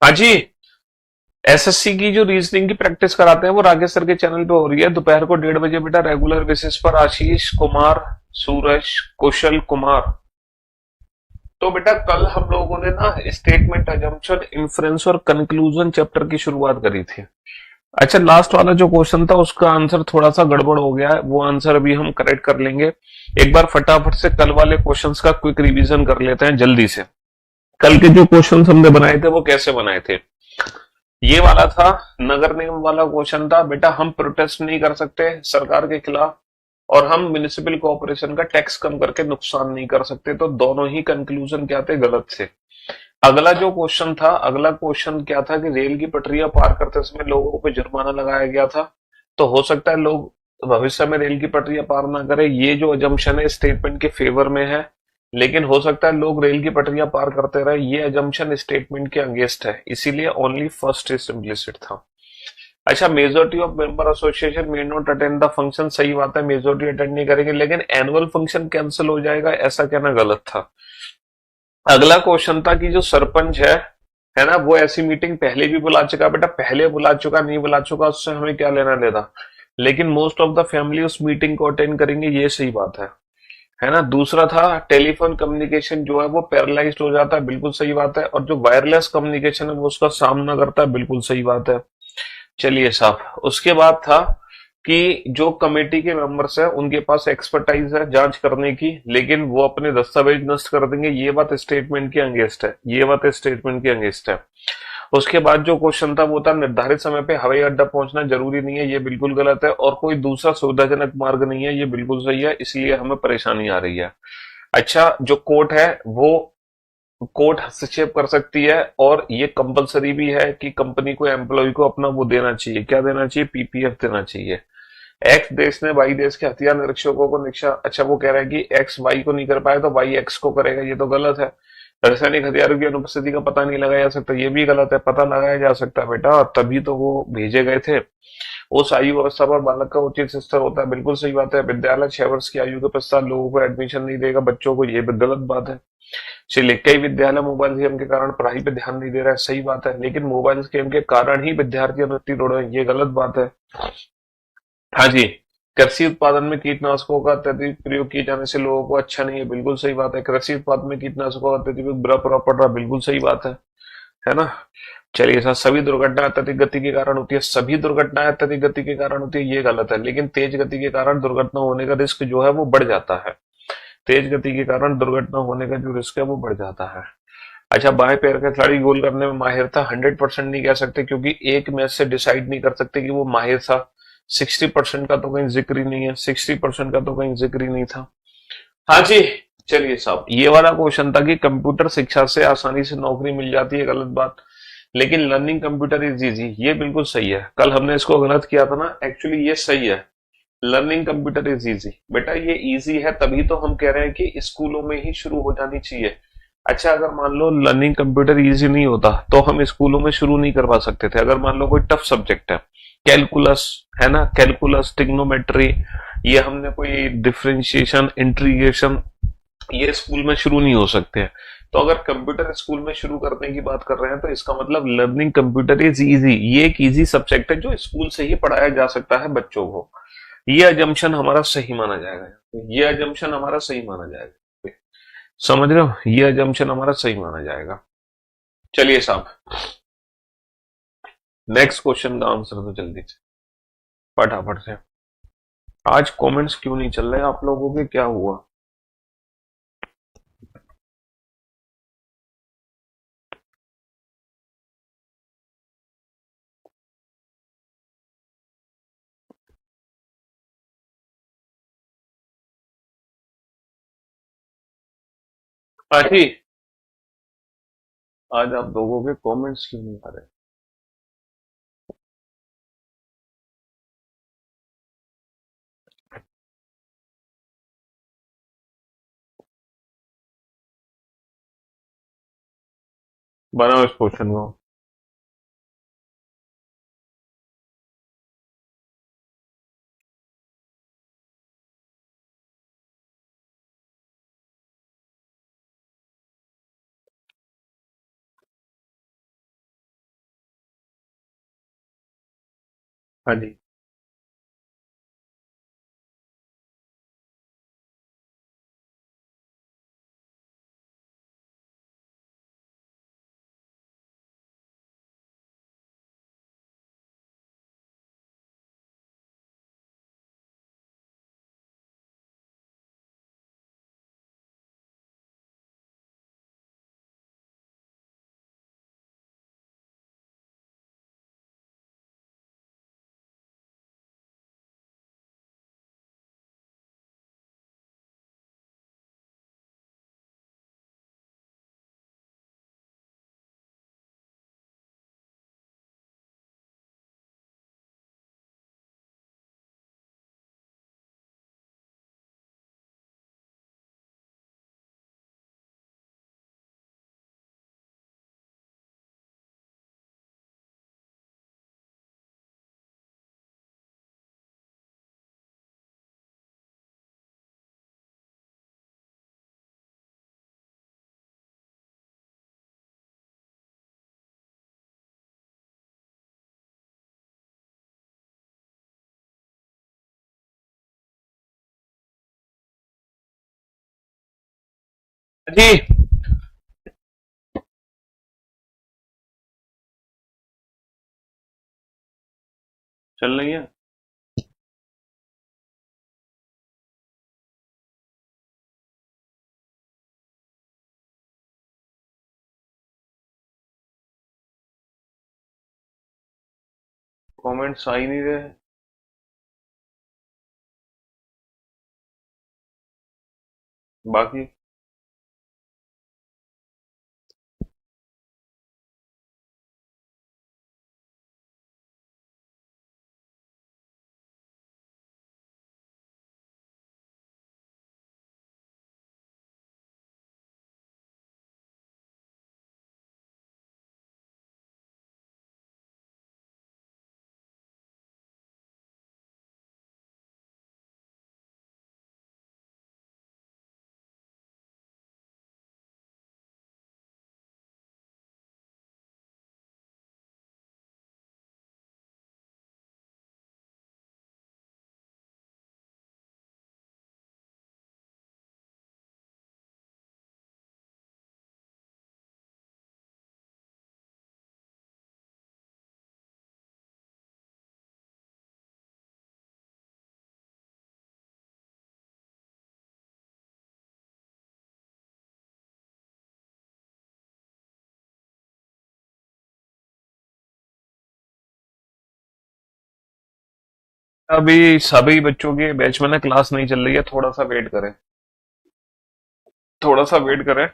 हाँ जी। एसएससी की जो रीजनिंग की प्रैक्टिस कराते हैं वो राकेश सर के चैनल पे हो रही है दोपहर को 1:30 बजे बेटा, रेगुलर बेसिस पर। आशीष कुमार, सूरज, कुशल कुमार। तो बेटा कल हम लोगों ने ना स्टेटमेंट, अजम्पशन, इन्फ्रेंस और कंक्लूजन चैप्टर की शुरुआत करी थी। अच्छा, लास्ट वाला जो क्वेश्चन था उसका आंसर थोड़ा सा गड़बड़ हो गया है, वो आंसर अभी हम करेक्ट कर लेंगे। एक बार फटाफट से कल वाले क्वेश्चंस का क्विक रिवीजन कर लेते हैं जल्दी से। कल के जो क्वेश्चंस हमने बनाए थे वो कैसे बनाए थे। ये वाला था, नगर निगम वाला क्वेश्चन था बेटा, हम प्रोटेस्ट नहीं कर सकते सरकार के खिलाफ और हम म्युनिसिपल कॉर्पोरेशन का टैक्स कम करके नुकसान नहीं कर सकते, तो दोनों ही कंक्लूजन क्या थे, गलत थे। अगला जो क्वेश्चन था, अगला क्वेश्चन क्या था कि रेल की पटरियां पार करते समय लोगों पे जुर्माना लगाया गया था। तो हो सकता है लोग भविष्य में रेल की पटरियां पार ना करें, ये जो अजम्पशन है स्टेटमेंट के फेवर में है। लेकिन हो सकता है लोग रेल की पटरियां पार करते रहे, ये अजम्पशन स्टेटमेंट के अगेंस्ट है, इसीलिए ओनली फर्स्ट इज इम्प्लिसिट था। अच्छा, majority of member association may not attend the function, सही बात है, मेजोरिटी अटेंड नहीं करेंगे, लेकिन एनुअल फंक्शन कैंसिल हो जाएगा ऐसा कहना गलत था। अगला क्वेश्चन था कि जो सरपंच है ना, वो ऐसी मीटिंग पहले भी बुला चुका, बेटा पहले बुला चुका नहीं बुला चुका उससे हमें क्या लेना देना, लेकिन मोस्ट ऑफ द फैमिली उस मीटिंग को अटेंड करेंगे, ये सही बात है ना। दूसरा था टेलीफोन कम्युनिकेशन जो है वो पैरालाइज्ड हो जाता है, बिल्कुल सही बात है, और जो वायरलेस कम्युनिकेशन है वो उसका सामना करता है, बिल्कुल सही बात है। चलिए साहब, उसके बाद था कि जो कमेटी के मेंबर्स है उनके पास एक्सपर्टाइज है जांच करने की, लेकिन वो अपने दस्तावेज नष्ट कर देंगे, ये बात स्टेटमेंट के अगेंस्ट है, ये बात स्टेटमेंट के अगेंस्ट है। उसके बाद जो क्वेश्चन था वो था निर्धारित समय पे हवाई अड्डा पहुंचना जरूरी नहीं है, ये बिल्कुल गलत है, और कोई दूसरा सुविधाजनक मार्ग नहीं है, ये बिल्कुल सही है, इसलिए हमें परेशानी आ रही है। अच्छा, जो कोर्ट है वो कोर्ट हस्तक्षेप कर सकती है, और ये कंपलसरी भी है कि कंपनी को एम्प्लॉय को अपना वो देना चाहिए, क्या देना चाहिए, पीपीएफ देना चाहिए। एक्स देश ने वाई देश के हथियार निरीक्षकों को निरीक्षा, अच्छा वो कह रहा है कि एक्स वाई को नहीं कर पाया तो वाई एक्स को करेगा, ये तो गलत है। रासायनिक हथियारों की अनुपस्थिति का पता नहीं लगाया जा सकता, ये भी गलत है, पता लगाया जा सकता है बेटा, तभी तो वो भेजे गए थे। उस आयु अवस्था पर बालक का उचित स्तर होता है, बिल्कुल सही बात है। विद्यालय 6 वर्ष की आयु के पश्चात लोगों को एडमिशन नहीं देगा बच्चों को, ये भी गलत बात है। चलिए, कई विद्यालय मोबाइल गेम के कारण पढ़ाई पे ध्यान नहीं दे रहा है, सही बात है, लेकिन मोबाइल गेम के कारण ही विद्यार्थी अवृत्ति तोड़ रहे हैं, ये गलत बात है। हाँ जी। कृषि उत्पादन में कीटनाशकों का अत्यधिक प्रयोग किए जाने से लोगों को अच्छा नहीं है, बिल्कुल सही बात है। कृषि उत्पादन में कीटनाशकों का अत्यधिक बुरा प्रभाव पड़ रहा है, बिल्कुल सही बात है ना। चलिए सर, सभी दुर्घटनाएं अत्यधिक गति के कारण होती है, सभी दुर्घटनाएं अत्यधिक गति के कारण होती है, ये गलत है, लेकिन तेज गति के कारण दुर्घटना होने का रिस्क जो है वो बढ़ जाता है। तेज गति के कारण दुर्घटना होने का जो रिस्क है वो बढ़ जाता है। अच्छा, बाएं पैर का खिलाड़ी गोल करने में माहिर था, 100% नहीं कह सकते, क्योंकि एक मैच से डिसाइड नहीं कर सकते कि वो माहिर था। 60% का तो कहीं जिक्र ही नहीं है, 60% का तो कहीं जिक्र ही नहीं था। हाँ जी। चलिए साहब, ये वाला क्वेश्चन था कि कंप्यूटर शिक्षा से आसानी से नौकरी मिल जाती है, गलत बात। लेकिन लर्निंग कंप्यूटर इज इजी, ये बिल्कुल सही है, कल हमने इसको गलत किया था ना, एक्चुअली ये सही है। लर्निंग कंप्यूटर इज इजी, बेटा ये इजी है तभी तो हम कह रहे हैं कि स्कूलों में ही शुरू हो जानी चाहिए। अच्छा, अगर मान लो लर्निंग कंप्यूटर इजी नहीं होता तो हम स्कूलों में शुरू नहीं करवा सकते थे। अगर मान लो कोई टफ सब्जेक्ट है, कैलकुलस, है ना, कैलकुलस, ट्रिग्नोमेट्री, ये हमने कोई डिफरेंशिएशन, इंटीग्रेशन, ये स्कूल में शुरू नहीं हो सकते हैं। तो अगर कंप्यूटर स्कूल में शुरू करने की बात कर रहे हैं तो इसका मतलब लर्निंग कंप्यूटर इज इजी, ये एक इजी सब्जेक्ट है जो स्कूल से ही पढ़ाया जा सकता है बच्चों को। ये अजम्पशन हमारा सही माना जाएगा, ये अजम्पशन हमारा सही माना जाएगा, समझ रहे हो, ये अजम्पशन हमारा सही माना जाएगा। चलिए साहब, नेक्स्ट क्वेश्चन का आंसर तो जल्दी से, फटाफट से। आज कमेंट्स क्यों नहीं चल रहे आप लोगों के, क्या हुआ। आज ही, आज आप लोगों के कमेंट्स क्यों नहीं आ रहे। बनाओ इस क्वेश्चन को। हाँ जी। जी। चल रही है। कमेंट्स आ ही नहीं रहे। बाकी अभी सभी बच्चों के बैच में ना क्लास नहीं चल रही है, थोड़ा सा वेट करें। थोड़ा सा वेट करें।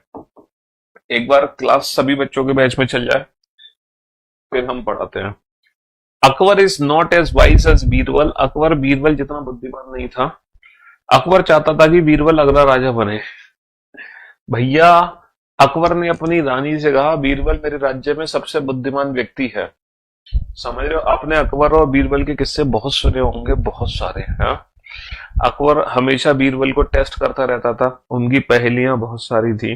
एक बार क्लास सभी बच्चों के बैच में चल जाए, फिर हम पढ़ाते हैं। Akbar is not as wise as Birbal. Akbar Birbal जितना बुद्धिमान नहीं था। अकबर चाहता था कि बीरबल अगला राजा बने। भैया, अकबर ने अपनी रानी से कहा बीरबल मेरे राज्य में सबसे बुद्धिमान व्यक्ति है। समझ रहे हो? आपने अकबर और बीरबल के किस्से बहुत सुने होंगे, बहुत सारे हैं। अकबर हमेशा बीरबल को टेस्ट करता रहता था, उनकी पहेलियां बहुत सारी थी।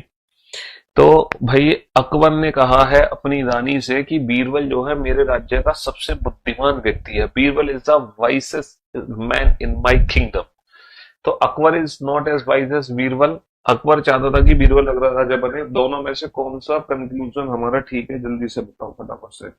तो भाई, अकबर ने कहा है अपनी रानी से कि बीरबल जो है मेरे राज्य का सबसे बुद्धिमान व्यक्ति है। Birbal is the wisest man in my kingdom. तो Akbar is not as wise as Birbal. Akbar चाहता था कि बीरबल अगला राजा बने। दोनों में से कौन सा कंक्लूजन हमारा ठीक है, जल्दी से बताओ फटाफट से।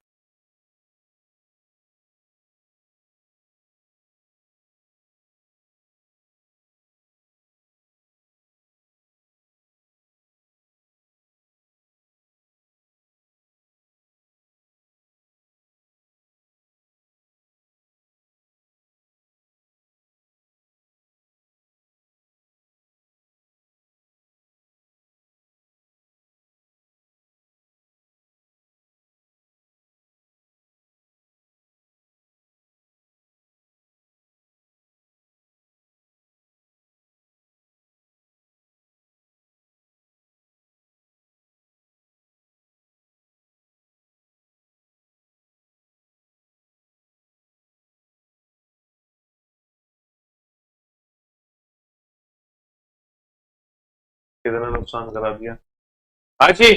कितना नुकसान करा दिया। हाँ जी।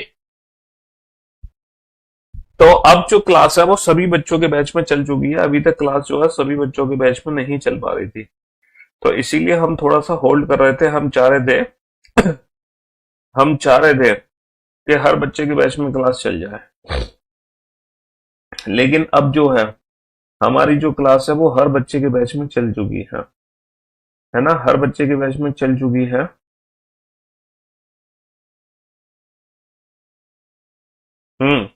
तो अब जो क्लास है वो सभी बच्चों के बैच में चल चुकी है, अभी तक क्लास जो है सभी बच्चों के बैच में नहीं चल पा रही थी, तो इसीलिए हम थोड़ा सा होल्ड कर रहे थे। हम चाह रहे थे कि हर बच्चे के बैच में क्लास चल जाए, लेकिन अब जो है हमारी जो क्लास है वो हर बच्चे के बैच में चल चुकी है ना, हर बच्चे के बैच में चल चुकी है। हम्म।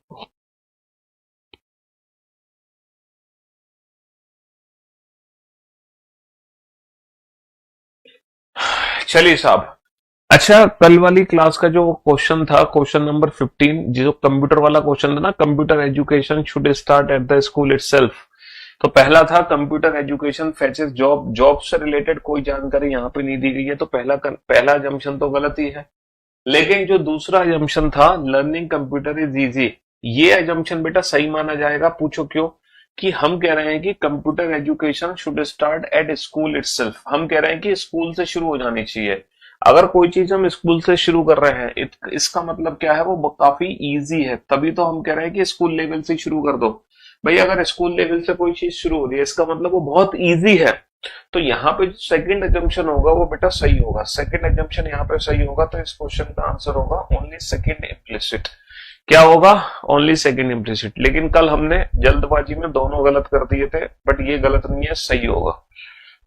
चलिए साहब, अच्छा कल वाली क्लास का जो क्वेश्चन था, क्वेश्चन नंबर 15, जो कंप्यूटर वाला क्वेश्चन था ना, computer education should start at the school itself. तो पहला था कंप्यूटर एजुकेशन फेचेस जॉब, जॉब से रिलेटेड कोई जानकारी यहाँ पे नहीं दी गई है, तो पहला जम्पशन तो गलत ही है। लेकिन जो दूसरा एजम्पशन था, लर्निंग कंप्यूटर इज इजी, ये एजम्पशन बेटा सही माना जाएगा। पूछो क्यों? कि हम कह रहे हैं कि computer education should start at school itself, हम कह रहे हैं कि स्कूल से शुरू हो जानी चाहिए। अगर कोई चीज हम स्कूल से शुरू कर रहे हैं, इसका मतलब क्या है, वो काफी इजी है, तभी तो हम कह रहे हैं कि स्कूल लेवल से शुरू कर दो। भाई अगर स्कूल लेवल से कोई चीज शुरू हो रही है, इसका मतलब वो बहुत इजी है। तो यहाँ पे जो सेकंड एजम्पशन होगा वो बेटा सही होगा, सेकंड एजम्पशन यहाँ पे सही होगा, तो इस क्वेश्चन का आंसर होगा ओनली सेकंड इम्प्लिसिट। क्या होगा? Only second implicit. लेकिन कल हमने जल्दबाजी में दोनों गलत कर दिए थे, बट ये गलत नहीं है, सही होगा।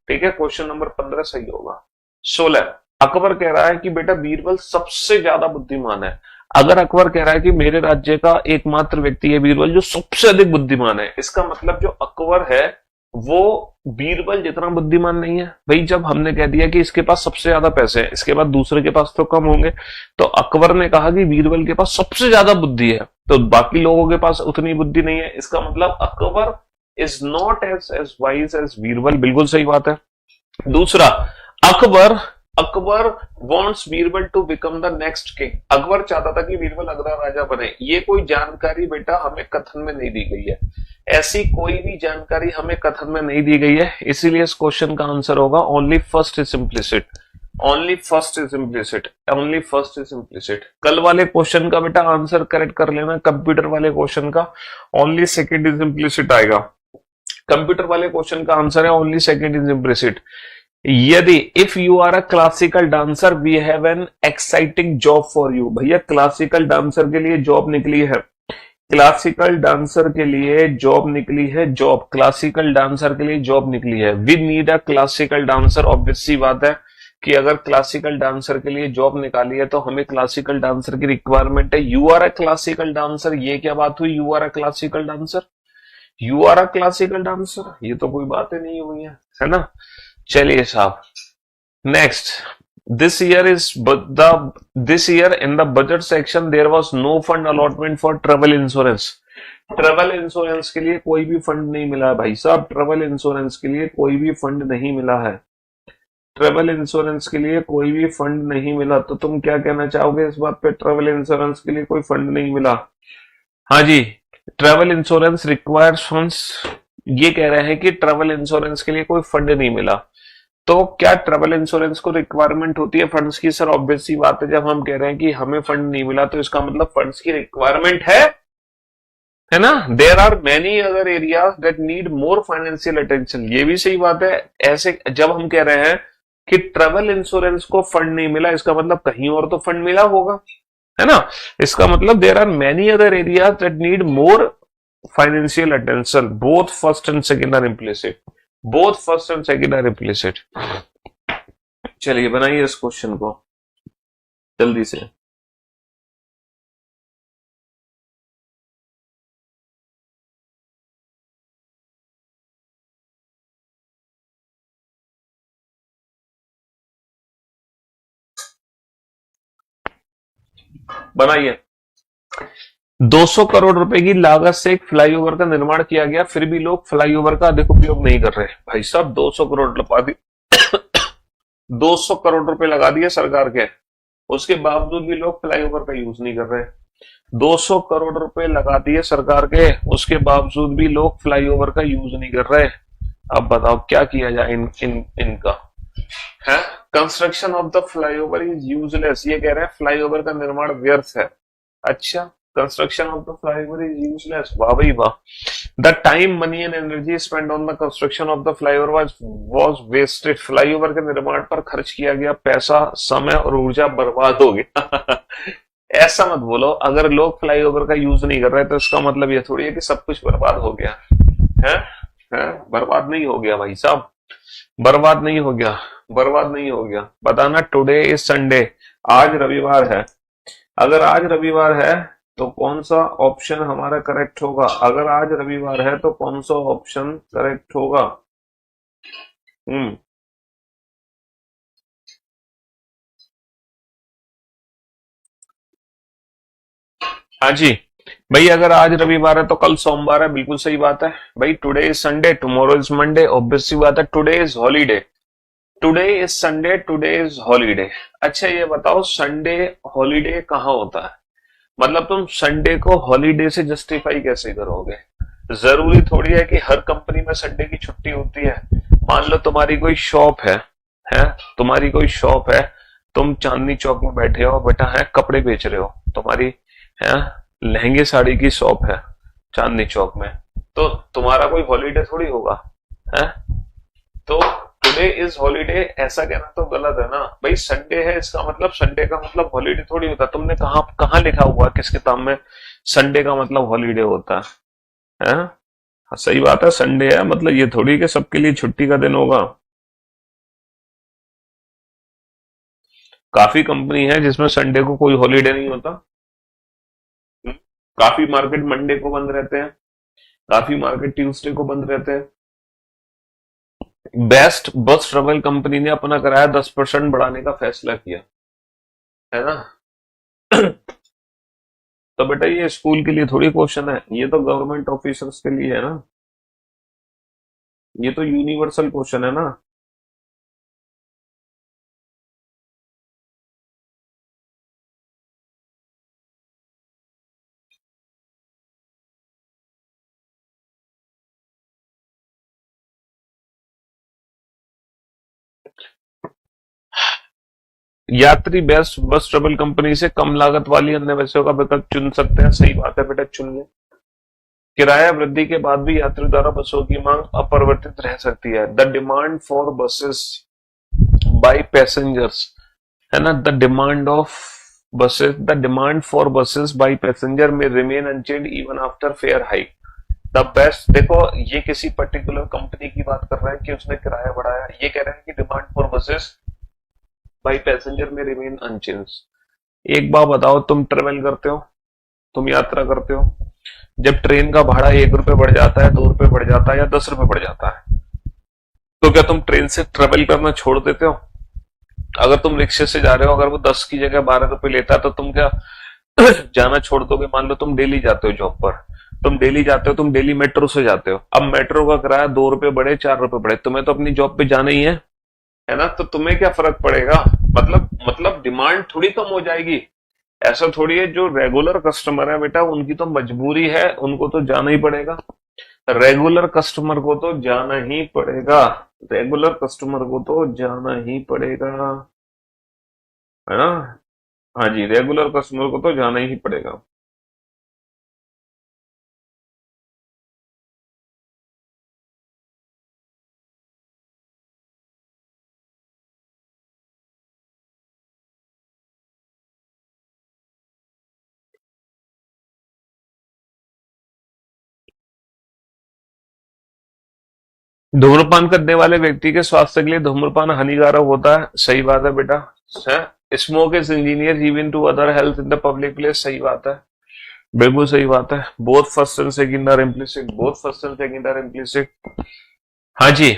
ठीक है, क्वेश्चन नंबर 15 सही होगा। 16, अकबर कह रहा है कि बेटा बीरबल सबसे ज्यादा बुद्धिमान है। अगर अकबर कह रहा है कि मेरे राज्य का एकमात्र व्यक्ति है बीरबल जो सबसे अधिक बुद्धिमान है, इसका मतलब जो अकबर है वो बीरबल जितना बुद्धिमान नहीं है। भाई जब हमने कह दिया कि इसके पास सबसे ज्यादा पैसे हैं, इसके बाद दूसरे के पास तो कम होंगे, तो अकबर ने कहा कि बीरबल के पास सबसे ज्यादा बुद्धि है, तो बाकी लोगों के पास उतनी बुद्धि नहीं है, इसका मतलब Akbar is not as wise as Birbal. बिल्कुल सही बात है। दूसरा, Akbar Akbar wants Birbal to become the next king, Akbar चाहता था कि बीरबल अगला राजा बने। ये कोई जानकारी बेटा हमें कथन में नहीं दी गई है, ऐसी कोई भी जानकारी हमें कथन में नहीं दी गई है, इसीलिए इस क्वेश्चन का आंसर होगा only first is implicit, only first is implicit, only first is implicit. कल वाले क्वेश्चन का बेटा आंसर करेक्ट कर लेना, कंप्यूटर वाले क्वेश्चन का ओनली सेकंड इज इम्प्लिसिट आएगा। कंप्यूटर वाले क्वेश्चन का आंसर है ओनली सेकंड इज इम्प्लिसिट। यदि if you are a classical dancer we have an exciting job for you, भैया क्लासिकल डांसर के लिए जॉब निकली है, क्लासिकल डांसर के लिए जॉब निकली है, जॉब क्लासिकल डांसर के लिए जॉब निकली है। We need a classical dancer, obvious सी बात है कि अगर क्लासिकल डांसर के लिए जॉब निकाली है तो हमें क्लासिकल डांसर की रिक्वायरमेंट है। You are a classical dancer, ये क्या बात हुई? You are a classical dancer, you are a classical dancer, ये तो कोई बात ही नहीं हुई है ना। चलिए साहब, next, this year is this year in the budget section there was no fund allotment for travel insurance, travel insurance के लिए कोई भी फंड नहीं मिला है भाई साहब, ट्रेवल इंश्योरेंस के लिए कोई भी फंड नहीं मिला है, ट्रेवल इंश्योरेंस के लिए कोई भी फंड नहीं मिला। तो तुम क्या कहना चाहोगे इस बात पे, ट्रेवल इंश्योरेंस के लिए कोई फंड नहीं मिला? हाँ जी, ट्रेवल इंश्योरेंस रिक्वायर्स फंड्स, ये कह रहे हैं कि ट्रेवल इंश्योरेंस के लिए कोई फंड नहीं मिला। तो क्या ट्रेवल इंश्योरेंस को रिक्वायरमेंट होती है फंड्स की? सर ऑब्वियस सी बात है, जब हम कह रहे हैं कि हमें फंड नहीं मिला तो इसका मतलब फंड्स की रिक्वायरमेंट है ना। There are many other areas that need more financial attention, ये भी सही बात है। ऐसे जब हम कह रहे हैं कि ट्रेवल इंश्योरेंस को फंड नहीं मिला, इसका मतलब कहीं और तो फंड मिला होगा, है ना। इसका मतलब there are many other areas that need more financial attention, both first and second are implicit, both first and second are implicit. चलिए बनाइए इस क्वेश्चन को जल्दी से। बनाइए। 200 करोड़ रुपए की लागत से एक फ्लाईओवर का निर्माण किया गया, फिर भी लोग फ्लाईओवर का अधिक उपयोग नहीं कर रहे। भाई साहब 200 करोड़ लगा दी 200 करोड़ रुपए लगा दिए सरकार के, उसके बावजूद भी लोग फ्लाईओवर का यूज नहीं कर रहे। 200 करोड़ रुपए लगा दिए सरकार के, उसके बावजूद भी लोग फ्लाईओवर का यूज नहीं कर रहे। अब बताओ क्या किया जाए इनका है। Construction of the flyover is useless, ये कह रहे हैं फ्लाईओवर का निर्माण व्यर्थ है। अच्छा, construction of the flyover is useless. वाह भाई वाह। The time money and energy spend on the construction of the flyover was wasted. Flyover के निर्माण पर खर्च किया गया पैसा, समय और ऊर्जा बर्बाद हो गया। ऐसा मत बोलो, अगर लोग फ्लाईओवर का यूज नहीं कर रहे तो इसका मतलब ये थोड़ी है कि सब कुछ बर्बाद हो गया है। बर्बाद नहीं हो गया भाई साहब, बर्बाद नहीं हो गया, बर्बाद नहीं हो गया। बताना टुडे इज संडे, आज रविवार है। अगर आज रविवार है तो कौन सा ऑप्शन हमारा करेक्ट होगा? अगर आज रविवार है तो कौन सा ऑप्शन करेक्ट होगा? हम्म हाँ जी भाई, अगर आज रविवार है तो कल सोमवार है, बिल्कुल सही बात है भाई। Today is Sunday, tomorrow is Monday, obvious सी बात है। Today is holiday, today is Sunday, today is holiday. अच्छा ये बताओ, संडे हॉलीडे कहाँ होता है? मतलब तुम संडे को हॉलीडे से जस्टिफाई कैसे करोगे? जरूरी थोड़ी है कि हर कंपनी में संडे की छुट्टी होती है। मान लो तुम्हारी कोई शॉप है तुम्हारी कोई शॉप है, तुम चांदनी चौक में बैठे हो बेटा, है कपड़े बेच रहे हो, तुम्हारी है लहंगे साड़ी की शॉप है चांदनी चौक में, तो तुम्हारा कोई हॉलीडे थोड़ी होगा है। तो टुडे इज हॉलीडे ऐसा कहना तो गलत है ना भाई। संडे है इसका मतलब संडे का मतलब हॉलीडे थोड़ी होता। तुमने कहाँ कहाँ लिखा हुआ किस किताब में संडे का मतलब हॉलीडे होता है? हाँ, सही बात है, संडे है मतलब ये थोड़ी कि सबके लिए छुट्टी का दिन होगा। काफी कंपनी है जिसमें संडे को कोई हॉलीडे नहीं होता। हम्म, काफी मार्केट मंडे को बंद रहते हैं, काफी मार्केट ट्यूसडे को बंद रहते हैं। बेस्ट बस ट्रेवल कंपनी ने अपना किराया 10% बढ़ाने का फैसला किया, है ना। तो बेटा ये स्कूल के लिए थोड़ी क्वेश्चन है, ये तो गवर्नमेंट ऑफिसर्स के लिए है ना, ये तो यूनिवर्सल क्वेश्चन है ना। यात्री बेस्ट बस ट्रेवल कंपनी से कम लागत वाली अन्य बसों का विकल्प चुन सकते हैं। सही बात है बेटा, चुन ले। किराया वृद्धि के बाद भी यात्री द्वारा बसों की मांग अपरिवर्तित रह सकती है। The demand for buses by passengers, है ना, the demand for buses by passenger may remain unchanged even after fare hike. The best, देखो ये किसी पर्टिकुलर कंपनी की बात कर रहे हैं कि उसने किराया बढ़ाया, ये कह रहे हैं कि demand for buses by passenger may remain unchange. एक बात बताओ, तुम ट्रेवल करते हो, तुम यात्रा करते हो, जब ट्रेन का भाड़ा 1 रुपए बढ़ जाता है, 2 रुपए बढ़ जाता है या 10 रुपए बढ़ जाता है, तो क्या तुम ट्रेन से ट्रेवल करना छोड़ देते हो? अगर तुम रिक्शे से जा रहे हो, अगर वो 10 की जगह 12 रुपए लेता है तो तुम क्या जाना छोड़ दोगे? मान लो तुम डेली जाते हो जॉब पर, तुम डेली जाते हो, तुम डेली मेट्रो से जाते हो, अब मेट्रो का किराया 2 रुपए बढ़े 4 रुपए बढ़े, तुम्हें तो अपनी जॉब पे जाना ही है ना, तो तुम्हें क्या फर्क पड़ेगा? मतलब डिमांड थोड़ी कम हो जाएगी। ऐसा थोड़ी है, जो रेगुलर कस्टमर है बेटा उनकी तो मजबूरी है, उनको तो जाना ही पड़ेगा। रेगुलर कस्टमर को तो जाना ही पड़ेगा, रेगुलर कस्टमर को तो जाना ही पड़ेगा, है ना। हाँ जी, रेगुलर कस्टमर को तो जाना ही पड़ेगा। धूम्रपान करने वाले व्यक्ति के स्वास्थ्य के लिए धूम्रपान हानिकारक होता है। सही बात है बेटा। Smoke is injurious even to other health in the public place. सही बात है, बिल्कुल सही बात है। Both first and second are implicit, both first and second are implicit. हाँ जी।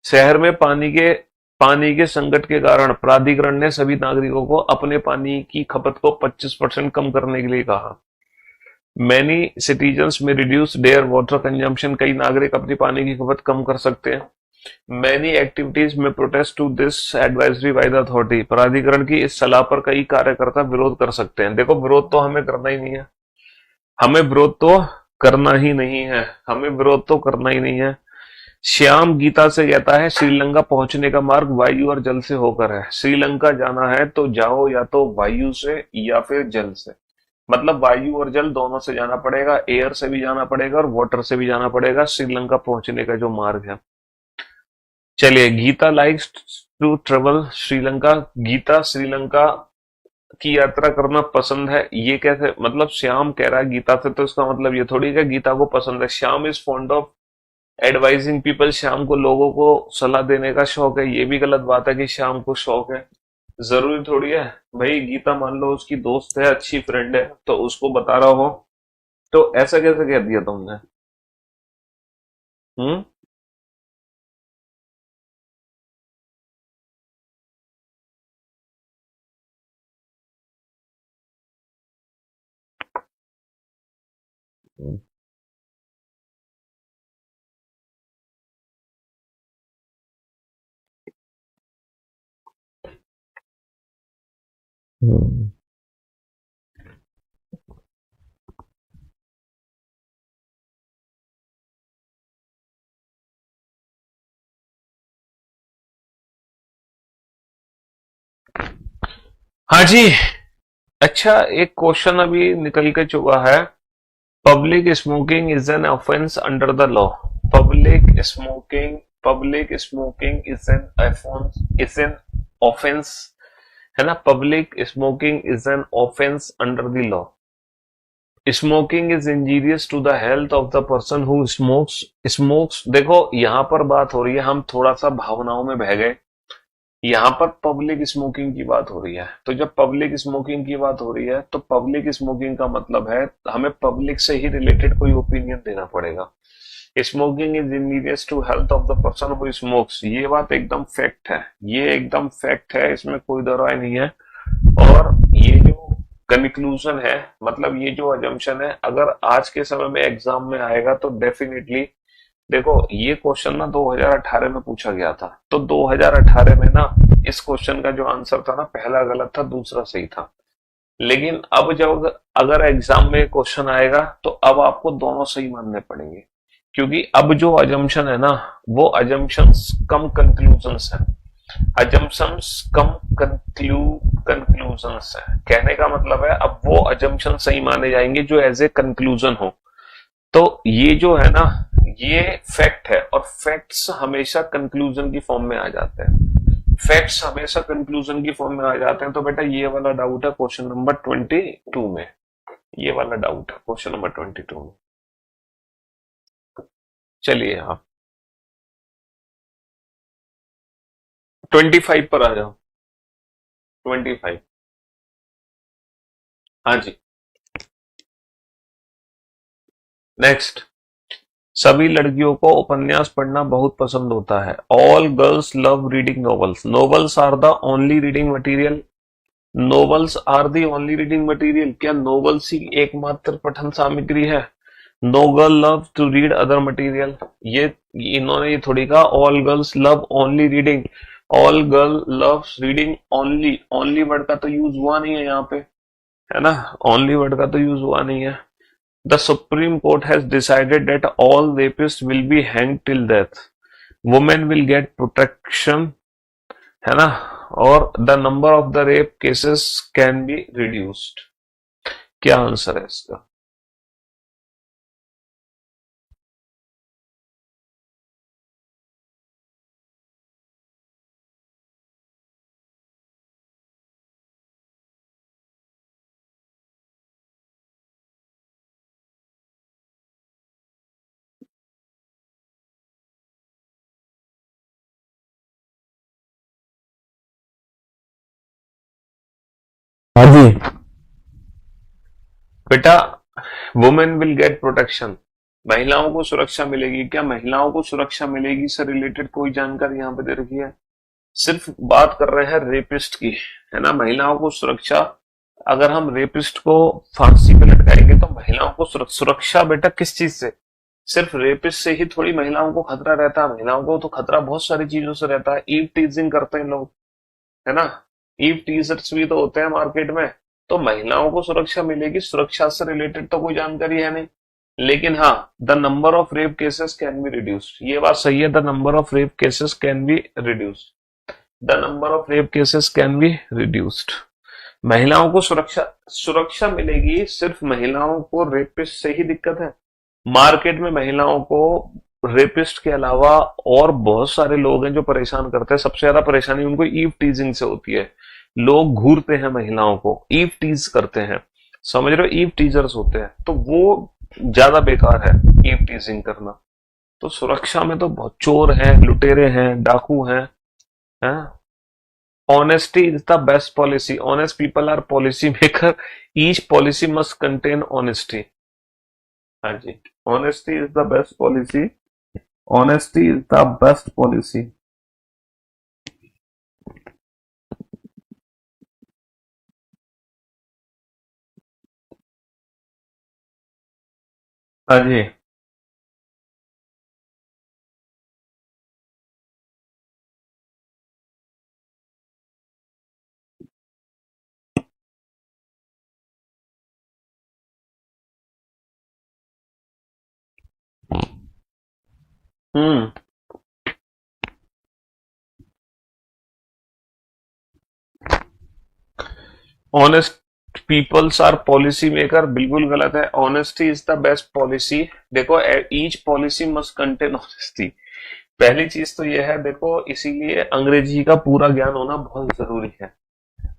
शहर में पानी के संकट के कारण प्राधिकरण ने सभी नागरिकों को अपने पानी की खपत को 25% कम करने के लिए कहा। मैनी सिटीजन्स में रिड्यूस देयर वाटर कंजम्पशन, कई नागरिक अपनी पानी की खपत कम कर सकते हैं। मैनी एक्टिविटीज में protest to this advisory by the authority, प्राधिकरण की इस सलाह पर कई कार्यकर्ता विरोध कर सकते हैं। देखो विरोध तो हमें करना ही नहीं है, हमें विरोध तो करना ही नहीं है, हमें विरोध तो करना ही नहीं है। श्याम गीता से कहता है श्रीलंका पहुंचने का मार्ग वायु और जल से होकर है। श्रीलंका जाना है तो जाओ या तो वायु से या फिर जल से। मतलब वायु और जल दोनों से जाना पड़ेगा, एयर से भी जाना पड़ेगा और वाटर से भी जाना पड़ेगा श्रीलंका पहुंचने का जो मार्ग है। चलिए, Geeta likes to travel Sri Lanka. Geeta Sri Lanka की यात्रा करना पसंद है, ये कैसे? मतलब श्याम कह रहा है गीता से, तो इसका मतलब ये थोड़ी है गीता को पसंद है। Shyam is fond of advising people, Shyam को लोगों को सलाह देने का शौक है, ये भी गलत बात है कि श्याम को शौक है। जरूरी थोड़ी है भाई, गीता मान लो उसकी दोस्त है, अच्छी फ्रेंड है, तो उसको बता रहा हो, तो ऐसा कैसे कह दिया तुमने? हम्म। हम्म। हाँ जी। अच्छा, एक क्वेश्चन अभी निकल के चुका है। Public smoking is an offence under the law. Public smoking public smoking is an offence, है ना? Public smoking is an offence under the law. Smoking is injurious to the health of the person who smokes. देखो, यहां पर बात हो रही है, हम थोड़ा सा भावनाओं में बह गए। यहाँ पर पब्लिक स्मोकिंग की बात हो रही है, तो जब पब्लिक स्मोकिंग की बात हो रही है तो पब्लिक स्मोकिंग का मतलब है हमें पब्लिक से ही रिलेटेड कोई ओपिनियन देना पड़ेगा। Smoking is injurious to health of the person who smokes, ये बात एकदम फैक्ट है, ये एकदम फैक्ट है, इसमें कोई दो राय नहीं है। और ये जो कंक्लूजन है, मतलब ये जो अजम्पशन है, अगर आज के समय में एग्जाम में आएगा तो डेफिनेटली, देखो ये क्वेश्चन ना 2018 में पूछा गया था, तो 2018 में ना इस क्वेश्चन का जो आंसर था ना, पहला गलत था, दूसरा सही था। लेकिन अब जब अगर एग्जाम में क्वेश्चन आएगा तो अब आपको दोनों सही मानने पड़ेंगे, क्योंकि अब जो अजम्पशन है ना, वो अजम्पशंस कम कंक्लूजन्स है। अजम्पशंस कम कंक्लूजन्स है, कहने का मतलब है अब वो अजम्पशन सही माने जाएंगे जो एज ए कंक्लूजन हो। तो ये जो है ना, ये फैक्ट है, और फैक्ट्स हमेशा कंक्लूजन की फॉर्म में आ जाते हैं। फैक्ट्स हमेशा कंक्लूजन की फॉर्म में आ जाते हैं। तो बेटा ये वाला डाउट है क्वेश्चन नंबर 22 में, ये वाला डाउट है क्वेश्चन नंबर 22 में। चलिए आप 25 पर आ जाओ। 25। हाँ जी। नेक्स्ट। सभी लड़कियों को उपन्यास पढ़ना बहुत पसंद होता है। All girls love reading novels. Novels are the only reading material. Novels are the only reading material. क्या नॉवेल्स ही एकमात्र पठन सामग्री है? No girl love to read other material. ये इन्होंने ये थोड़ी कहा all girls love only reading. All girl loves reading only, only word का तो यूज हुआ नहीं है यहाँ पे, है ना? ओनली वर्ड का तो यूज हुआ नहीं है। The supreme court has decided that all rapist will be hang till death. Women will get protection, है ना? और the number of the rape cases can be reduced. क्या आंसर है इसका? हाँ जी। बेटा, वुमेन विल गेट प्रोटेक्शन, महिलाओं को सुरक्षा मिलेगी। क्या महिलाओं को सुरक्षा मिलेगी से रिलेटेड कोई जानकारी यहाँ पे दे रखी है? सिर्फ बात कर रहे हैं रेपिस्ट की, है ना? महिलाओं को सुरक्षा, अगर हम रेपिस्ट को फांसी पे लटकाएंगे तो महिलाओं को सुरक्षा बेटा किस चीज से? सिर्फ रेपिस्ट से ही थोड़ी महिलाओं को खतरा रहता है। महिलाओं को तो खतरा बहुत सारी चीजों से रहता है। ईव टीजिंग करते हैं लोग, है ना? ईव टीजर्स भी तो होते हैं मार्केट में। तो महिलाओं को सुरक्षा मिलेगी, सुरक्षा से रिलेटेड तो कोई जानकारी है नहीं। लेकिन हाँ, the number of rape cases can be reduced, ये बात सही है। The number of rape cases can be reduced. The number of rape cases can be reduced. महिलाओं को सुरक्षा सुरक्षा मिलेगी, सिर्फ महिलाओं को रेपिस्ट से ही दिक्कत है? मार्केट में महिलाओं को रेपिस्ट के अलावा और बहुत सारे लोग हैं जो परेशान करते हैं। सबसे ज्यादा परेशानी उनको ईव टीजिंग से होती है। लोग घूरते हैं महिलाओं को, ईव टीज करते हैं, समझ रहे हो, ईव टीजर्स होते हैं, तो वो ज्यादा बेकार है ईव टीजिंग करना। तो सुरक्षा में तो बहुत चोर हैं, लुटेरे हैं, डाकू हैं। Honesty is the best policy. Honest people are policy maker. Each policy must contain honesty. हाँ जी, honesty is the best policy. Honesty is the best policy. हाँ जी। हम्म। Honest peoples are policy maker, बिल्कुल गलत है। Honesty is the best policy. देखो, each policy must contain honesty. पहली चीज तो यह है, देखो, इसीलिए अंग्रेजी का पूरा ज्ञान होना बहुत जरूरी है।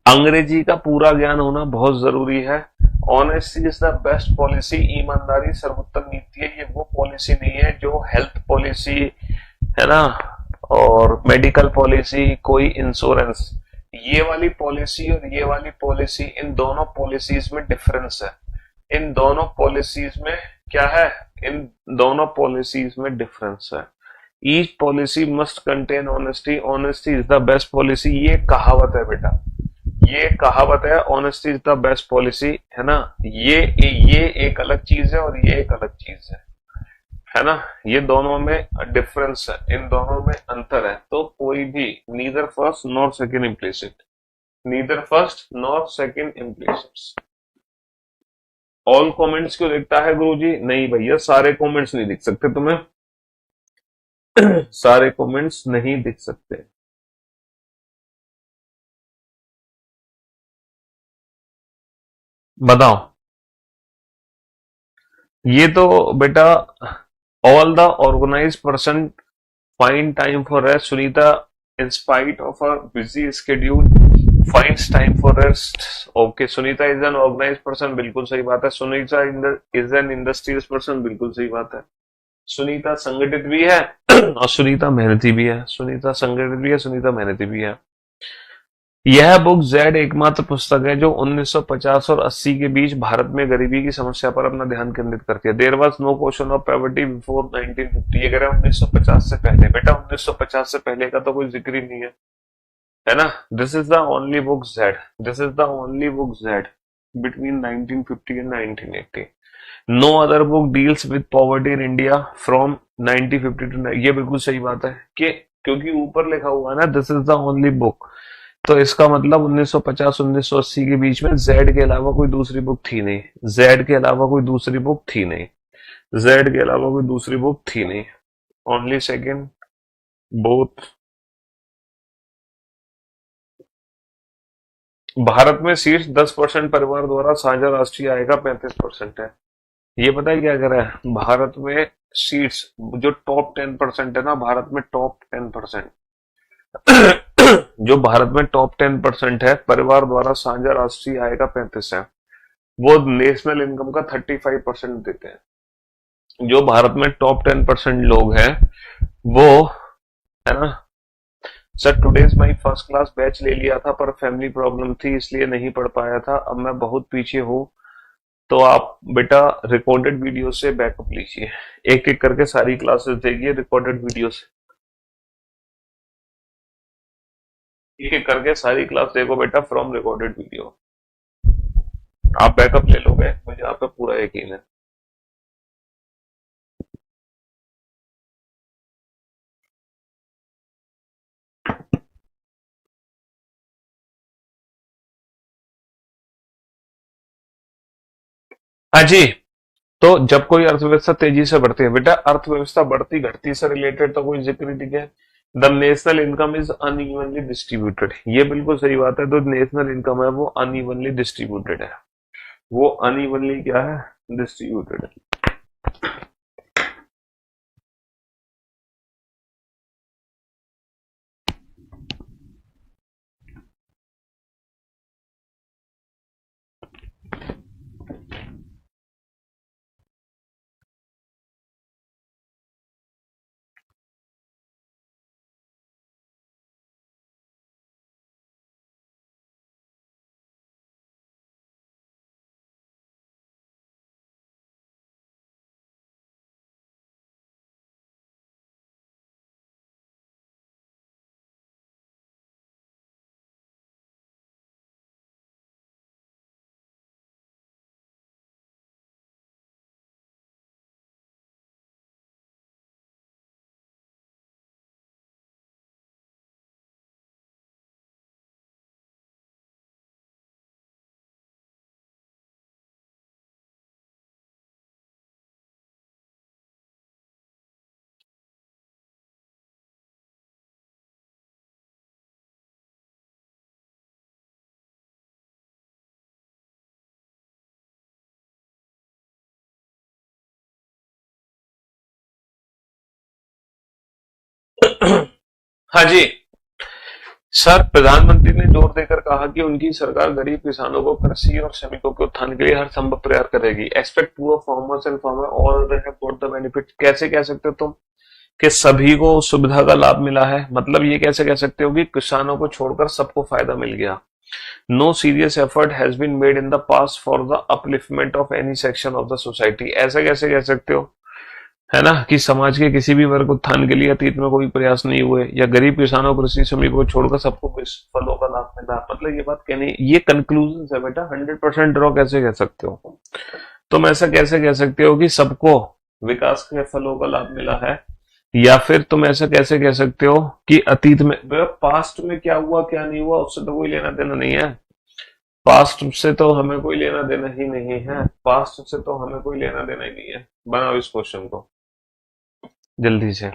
अंग्रेजी का पूरा ज्ञान होना बहुत जरूरी है। Honesty is the best policy. ईमानदारी सर्वोत्तम नीति है। ये वो पॉलिसी नहीं है जो हेल्थ पॉलिसी है ना, और मेडिकल पॉलिसी, कोई इंश्योरेंस, ये वाली पॉलिसी और ये वाली पॉलिसी, इन दोनों पॉलिसीज में डिफरेंस है। इन दोनों पॉलिसीज में क्या है? इन दोनों पॉलिसीज में डिफरेंस है। Each policy must contain honesty. Honesty is the best policy, ये कहावत है बेटा, ये कहावत है। Honesty is the best policy, है ना। ये एक अलग चीज है और ये एक अलग चीज है ना। ये दोनों में डिफरेंस है, इन दोनों में अंतर है। तो कोई भी neither first nor second implicit, neither first nor second implicit. All comments क्यों दिखता है गुरुजी? नहीं भैया, सारे कमेंट्स नहीं दिख सकते तुम्हें। सारे कमेंट्स नहीं दिख सकते। बताओ। ये तो बेटा, all the organised person find time for rest. Sunita, in spite of her busy schedule, finds time for rest. Okay, Sunita is an organized person. बिल्कुल सही बात है। Sunita is an industrious person. बिल्कुल सही बात है। सुनीता संगठित भी है और सुनीता मेहनती भी है। सुनीता संगठित भी है, सुनीता मेहनती भी है। यह बुक जेड एकमात्र पुस्तक है जो 1950 और 80 के बीच भारत में गरीबी की समस्या पर अपना ध्यान केंद्रित करती है। There was no question of poverty before 1950। ये कह रहा है 1950 से पहले। बेटा, 1950 से पहले का तो कोई जिक्र ही नहीं है ना। This is the only book zed, this is the only book zed between 1950 and 1980। No other book deals with poverty in India from 1950 to. ये बिल्कुल सही बात है कि क्योंकि ऊपर लिखा हुआ है ना, this is the only book, तो इसका मतलब 1950 1980 के बीच में जेड के अलावा कोई दूसरी बुक थी नहीं। जेड के अलावा कोई दूसरी बुक थी नहीं। जेड के अलावा कोई दूसरी बुक थी नहीं। Only second both. भारत में सीट्स 10% परिवार द्वारा साझा राष्ट्रीय आय का 35% है। ये पता है क्या कह रहा है? भारत में सीट्स जो टॉप 10% है ना, भारत में टॉप 10%, जो भारत में टॉप 10% है, परिवार द्वारा साझा राष्ट्रीय आय का 35 है। वो नेशनल इनकम का 35% देते हैं। जो भारत में टॉप 10% लोग हैं वो, है ना। Sir, today's my first class batch ले लिया था पर फैमिली प्रॉब्लम थी इसलिए नहीं पढ़ पाया था। अब मैं बहुत पीछे हूँ। तो आप बेटा रिकॉर्डेड वीडियो से बैकअप लीजिए, एक एक करके सारी क्लासेस देखिए रिकॉर्डेड वीडियो से। एक एक करके सारी क्लास देखो बेटा फ्रॉम रिकॉर्डेड वीडियो। आप बैकअप ले लोगे, मुझे आप पे पूरा यकीन है। हाँ जी। तो जब कोई अर्थव्यवस्था तेजी से बढ़ती है, बेटा अर्थव्यवस्था बढ़ती घटती से रिलेटेड तो कोई जिक्र नहीं है। The national income is unevenly distributed, ये बिल्कुल सही बात है। तो नेशनल इनकम है वो अनइवनली डिस्ट्रीब्यूटेड है, वो अनइवनली क्या है, डिस्ट्रीब्यूटेड है। हाँ जी सर, प्रधानमंत्री ने जोर देकर कहा कि उनकी सरकार गरीब किसानों को, कृषि और श्रमिकों के उत्थान के लिए हर संभव प्रयास करेगी। Expect poor farmers and farmer all the benefit, कैसे कह सकते हो तुम कि सभी को सुविधा का लाभ मिला है? मतलब ये कैसे कह सकते हो कि किसानों को छोड़कर सबको फायदा मिल गया। No serious effort has been made in the past for the upliftment of any section of the society, ऐसा कैसे कह सकते हो, है ना, कि समाज के किसी भी वर्ग उत्थान के लिए अतीत में कोई प्रयास नहीं हुए, या गरीब किसानों, कृषि श्रमिकों को छोड़कर सबको इस फलों का लाभ मिला। मतलब ये बात कहनी, ये कंक्लूजन है बेटा, 100% ड्रॉ कैसे कह सकते हो तुम? ऐसा कैसे कह सकते हो कि सबको विकास के फलों का लाभ मिला है? या फिर तुम ऐसा कैसे कह सकते हो कि अतीत में, पास्ट में क्या हुआ क्या नहीं हुआ उससे तो कोई लेना देना नहीं है। पास्ट से तो हमें कोई लेना देना ही नहीं है, पास्ट से तो हमें कोई लेना देना ही नहीं है। बनाओ इस क्वेश्चन को जल्दी से।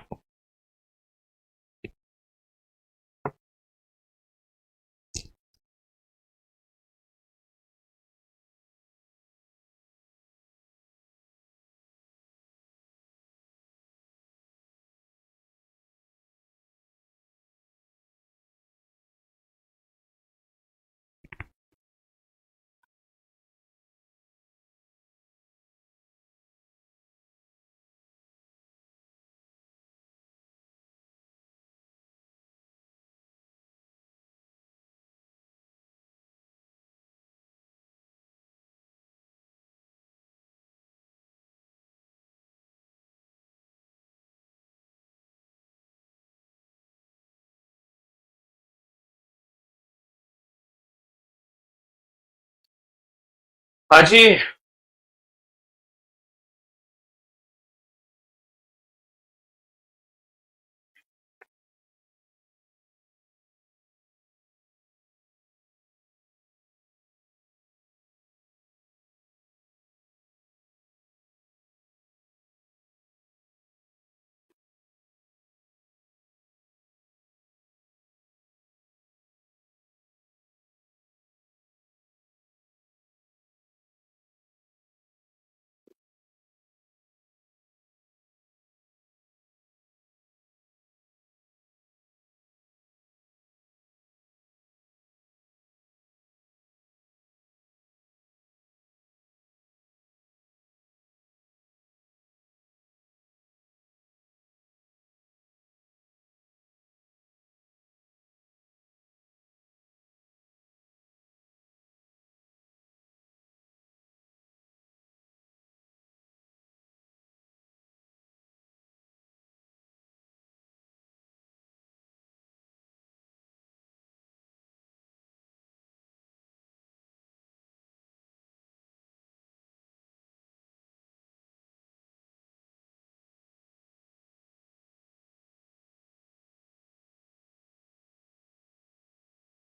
हाँ जी।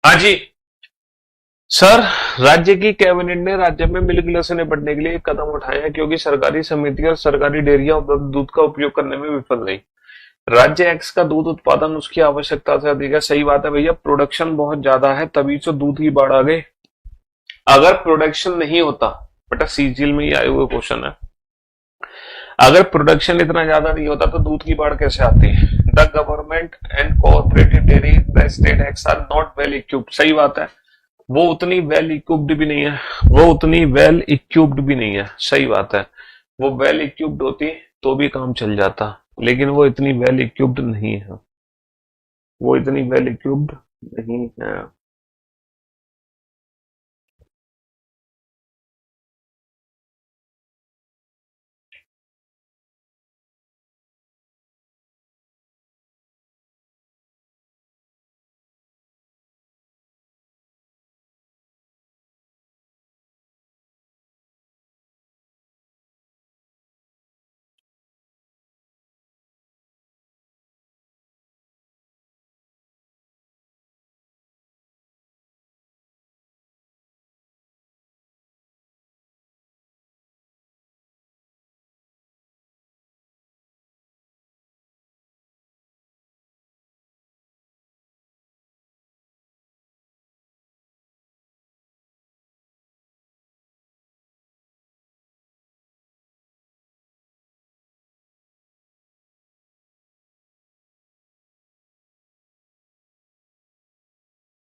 हाँ जी सर, राज्य की कैबिनेट ने राज्य में मिल्क लॉस से निपटने के लिए एक कदम उठाए हैं, क्योंकि सरकारी समिति और सरकारी डेयरियां उपलब्ध दूध का उपयोग करने में विफल रही। राज्य एक्स का दूध उत्पादन उसकी आवश्यकता से अधिक है। सही बात है भैया, प्रोडक्शन बहुत ज्यादा है तभी तो दूध की बाढ़ आ गई। अगर प्रोडक्शन नहीं होता, बेटा सीजीएल में ही आए हुए क्वेश्चन है, अगर प्रोडक्शन इतना ज्यादा नहीं होता तो दूध की बाढ़ कैसे आती है। The government and cooperative dairy the state X are not well equipped. सही बात है, वो उतनी वेल इक्विप्ड भी नहीं है, वो उतनी वेल इक्विप्ड भी नहीं है। सही बात है, वो वेल इक्विप्ड होती तो भी काम चल जाता, लेकिन वो इतनी वेल इक्विप्ड नहीं है, वो इतनी वेल इक्विप्ड नहीं है।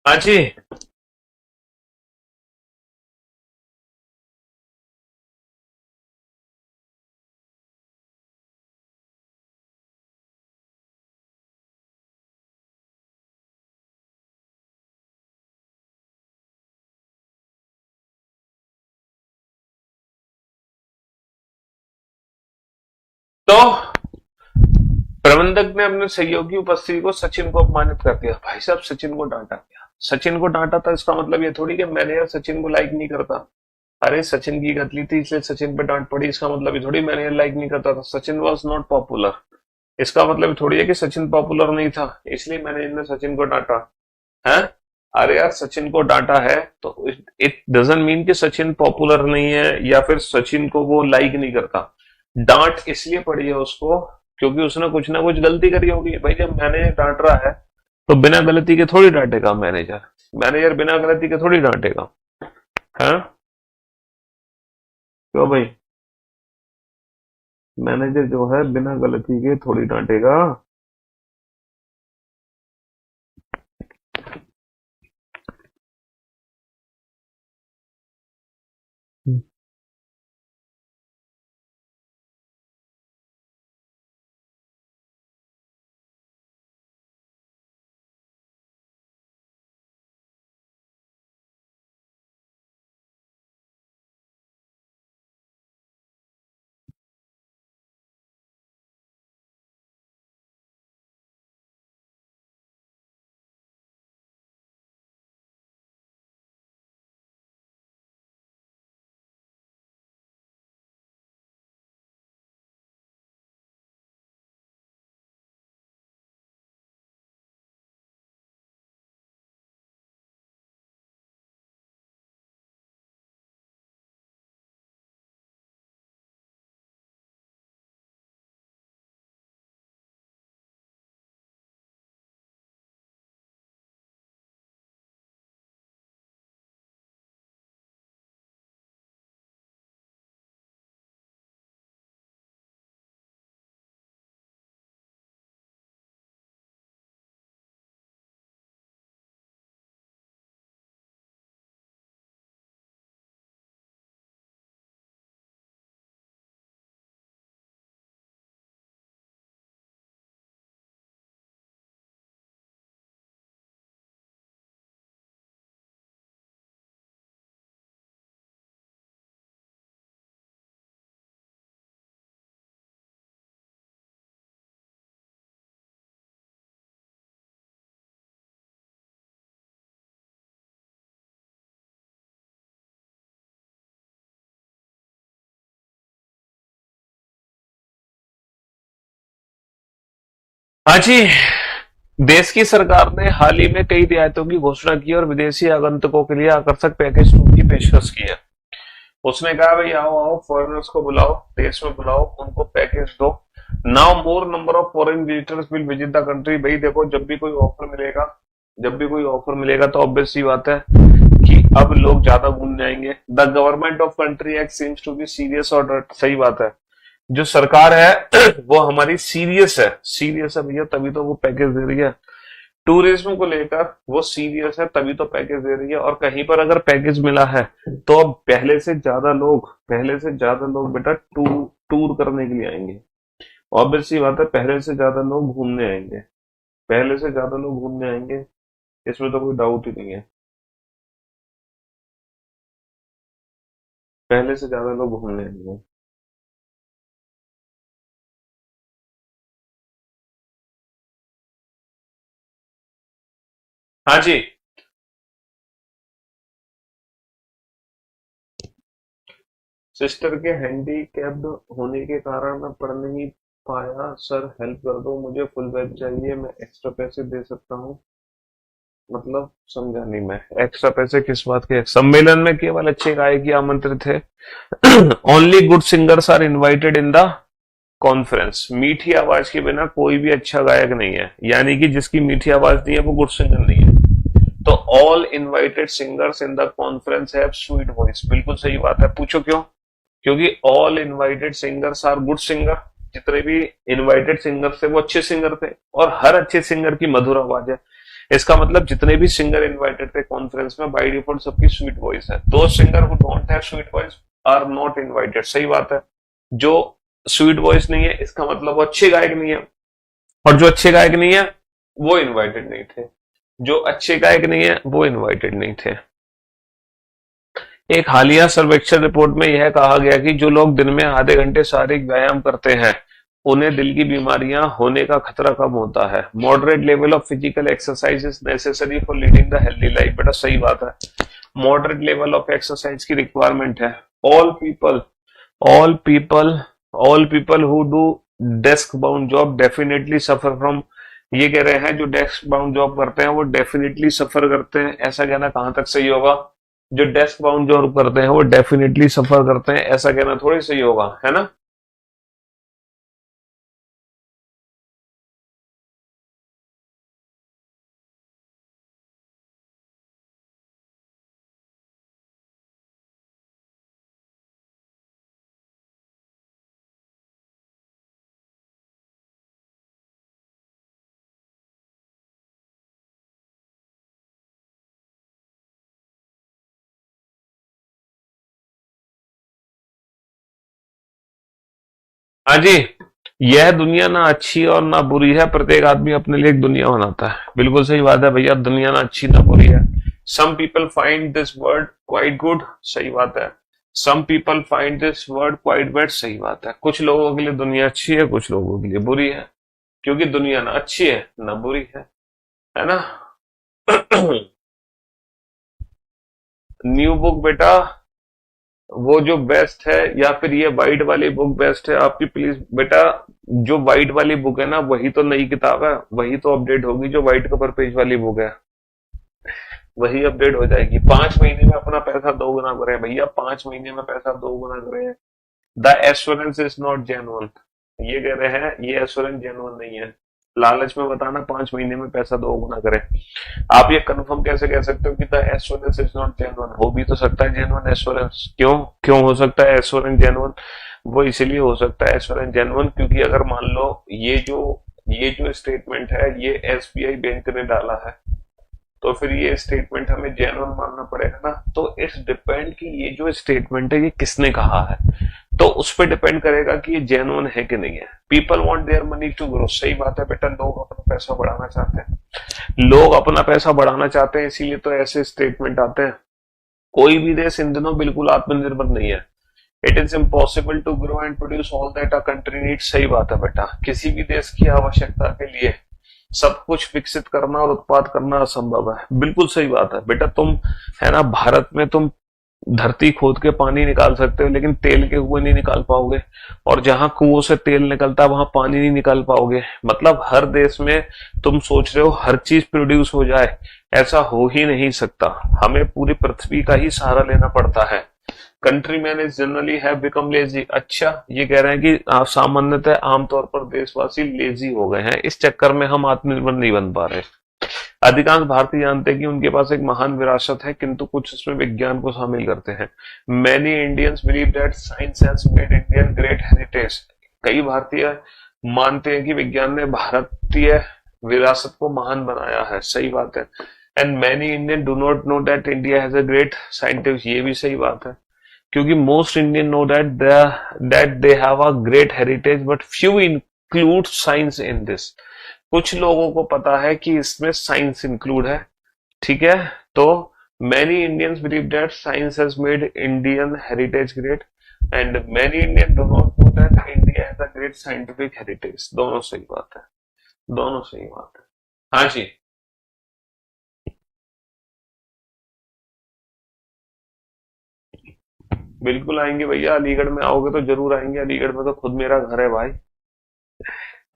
हाँ जी। तो प्रबंधक ने अपने सहयोगी की उपस्थिति को सचिन को अपमानित कर दिया। भाई साहब, सचिन को डांटा गया। सचिन को डांटा था, इसका मतलब ये थोड़ी कि मैनेजर सचिन को लाइक नहीं करता। अरे सचिन की गलती थी इसलिए सचिन पे डांट पड़ी, इसका मतलब ये थोड़ी मैनेजर लाइक नहीं करता था। सचिन वॉज नॉट पॉपुलर, इसका मतलब ये थोड़ी है कि सचिन पॉपुलर नहीं था इसलिए मैनेजर ने सचिन को डांटा है। अरे यार, सचिन को डांटा है तो इट डजंट मीन कि सचिन पॉपुलर नहीं है या फिर सचिन को वो लाइक नहीं करता। डांट इसलिए पड़ी है उसको क्योंकि उसने कुछ ना कुछ गलती करी होगी। भाई जब मैनेजर डांट रहा है तो बिना गलती के थोड़ी डांटेगा मैनेजर, मैनेजर बिना गलती के थोड़ी डांटेगा है। क्यों भाई, मैनेजर जो है बिना गलती के थोड़ी डांटेगा। हाँ जी। देश की सरकार ने हाल ही में कई रियायतों की घोषणा की और विदेशी आगंतुकों के लिए आकर्षक पैकेज टूर की पेशकश की है। उसने कहा भाई आओ आओ, फॉरेनर्स को बुलाओ, देश में बुलाओ, उनको पैकेज दो now more number of foreign visitors will visit the country. भाई देखो, जब भी कोई ऑफर मिलेगा तो ऑब्वियस सी बात है कि अब लोग ज्यादा घूमने आएंगे। The government of country act seems to be serious और सही बात है। जो सरकार है वो हमारी सीरियस है भैया, तभी तो वो पैकेज दे रही है। टूरिज्म को लेकर वो सीरियस है, तभी तो पैकेज दे रही है। और कहीं पर अगर पैकेज मिला है तो अब पहले से ज्यादा लोग बेटा टूर करने के लिए आएंगे। ऑब्वियस सी बात है, पहले से ज्यादा लोग घूमने आएंगे, पहले से ज्यादा लोग घूमने आएंगे, इसमें तो कोई डाउट ही नहीं है। पहले से ज्यादा लोग घूमने आएंगे। हाँ जी। सिस्टर के हैंडीकैप्ड होने के कारण मैं पढ़ नहीं पाया सर, हेल्प कर दो, मुझे फुल बैच चाहिए, मैं एक्स्ट्रा पैसे दे सकता हूँ? मतलब समझा नहीं मैं, एक्स्ट्रा पैसे किस बात के? सम्मेलन में केवल अच्छे गायक ही आमंत्रित थे। Only good singers are invited in the conference. मीठी आवाज के बिना कोई भी अच्छा गायक नहीं है, यानी कि जिसकी मीठी आवाज नहीं है वो गुड सिंगर नहीं है। तो all invited singers in the conference have sweet voice. बिल्कुल सही बात है। पूछो क्यों? क्योंकि all invited singers are good singer. जितने भी इनवाइटेड सिंगर थे वो अच्छे सिंगर थे, और हर अच्छे सिंगर की मधुर आवाज है। इसका मतलब जितने भी सिंगर इनवाइटेड थे कॉन्फ्रेंस में, बाय डिफॉल्ट सबकी स्वीट वॉइस है। दो singer who don't have sweet voice are not invited. सही बात है। जो स्वीट वॉइस नहीं है इसका मतलब वो अच्छे गायक नहीं है, और जो अच्छे गायक नहीं है वो इनवाइटेड नहीं थे। जो अच्छे गायक नहीं है वो इनवाइटेड नहीं थे। एक हालिया सर्वेक्षण रिपोर्ट में यह कहा गया कि जो लोग दिन में आधे घंटे शारीरिक व्यायाम करते हैं उन्हें दिल की बीमारियां होने का खतरा कम होता है। Moderate level of physical exercise is necessary for leading the healthy life. बेटा सही बात है, मॉडरेट लेवल ऑफ एक्सरसाइज की रिक्वायरमेंट है। All people all people all people who do desk bound job definitely suffer from. ये कह रहे हैं जो डेस्क बाउंड जॉब करते हैं वो डेफिनेटली सफर करते हैं, ऐसा कहना कहां तक सही होगा? जो डेस्क बाउंड जॉब करते हैं वो डेफिनेटली सफर करते हैं, ऐसा कहना थोड़ी सही होगा, है ना? हाँ जी। यह दुनिया ना अच्छी और ना बुरी है, प्रत्येक आदमी अपने लिए एक दुनिया बनाता है। बिल्कुल सही बात है भैया, दुनिया ना अच्छी ना बुरी है। Some people find this word quite good. सही बात है। Some people find this word quite bad. सही बात है। कुछ लोगों के लिए दुनिया अच्छी है, कुछ लोगों के लिए बुरी है, क्योंकि दुनिया ना अच्छी है ना बुरी है ना? न्यू बुक बेटा, वो जो बेस्ट है या फिर ये वाइट वाली बुक बेस्ट है आपकी? प्लीज बेटा, जो वाइट वाली बुक है ना वही तो नई किताब है, वही तो अपडेट होगी। जो वाइट कवर पेज वाली बुक है वही अपडेट हो जाएगी। 5 महीने में अपना पैसा दोगुना करें भैया, 5 महीने में पैसा दोगुना करें। The assurance is not genuine. ये कह रहे हैं ये एश्योरेंस जेन्युइन नहीं है। लालच में बताना 5 महीने में पैसा दोगुना करें। आप ये कंफर्म कैसे कह सकते हो कि the assurance is not genuine? हो भी तो सकता है जेन्युइन एश्योरेंस। क्यों क्यों हो सकता है एश्योरेंस जेन्युइन? वो इसीलिए हो सकता है एश्योरेंस जेन्युइन क्योंकि अगर मान लो ये जो स्टेटमेंट है ये एसबीआई बैंक ने डाला है, तो फिर ये स्टेटमेंट हमें जेन्युइन मानना पड़ेगा ना। तो इस डिपेंड कि ये जो स्टेटमेंट है ये किसने कहा है, तो उस पर डिपेंड करेगा कि ये जेन्युइन है कि नहीं है। People want their money to grow. सही बात है बेटा, लोग अपना पैसा बढ़ाना चाहते हैं, लोग अपना पैसा बढ़ाना चाहते हैं, इसीलिए तो ऐसे स्टेटमेंट आते हैं। कोई भी देश इन दिनों बिल्कुल आत्मनिर्भर नहीं है। It is impossible to grow and produce all that a country needs. सही बात है बेटा, किसी भी देश की आवश्यकता के लिए सब कुछ विकसित करना और उत्पाद करना असंभव है। बिल्कुल सही बात है बेटा। तुम है ना, भारत में तुम धरती खोद के पानी निकाल सकते हो लेकिन तेल के कुएं नहीं निकाल पाओगे, और जहां कुओं से तेल निकलता है वहां पानी नहीं निकाल पाओगे। मतलब हर देश में तुम सोच रहे हो हर चीज प्रोड्यूस हो जाए, ऐसा हो ही नहीं सकता। हमें पूरी पृथ्वी का ही सहारा लेना पड़ता है। Countryman is generally have become lazy. अच्छा, ये कह रहे हैं कि सामान्यतः आमतौर पर देशवासी लेजी हो गए हैं, इस चक्कर में हम आत्मनिर्भर नहीं बन पा रहे। अधिकांश भारतीय जानते हैं कि उनके पास एक महान विरासत है, किंतु कुछ उसमें विज्ञान को शामिल करते हैं। Many Indians believe that science has made Indian great heritage. कई भारतीय मानते हैं कि विज्ञान ने भारतीय विरासत को महान बनाया है। सही बात है। And many Indian do not know that India has a great scientist. ये भी सही बात है, क्योंकि most Indian know that they have a great heritage but few include science in this. कुछ लोगों को पता है कि इसमें साइंस इंक्लूड है। ठीक है, तो many Indians believe that science has made Indian heritage great and many Indian do not know that India has a great scientific heritage. दोनों सही बात है, दोनों सही बात है। हाँ जी। बिल्कुल आएंगे भैया, अलीगढ़ में आओगे तो जरूर आएंगे। अलीगढ़ में तो खुद मेरा घर है भाई,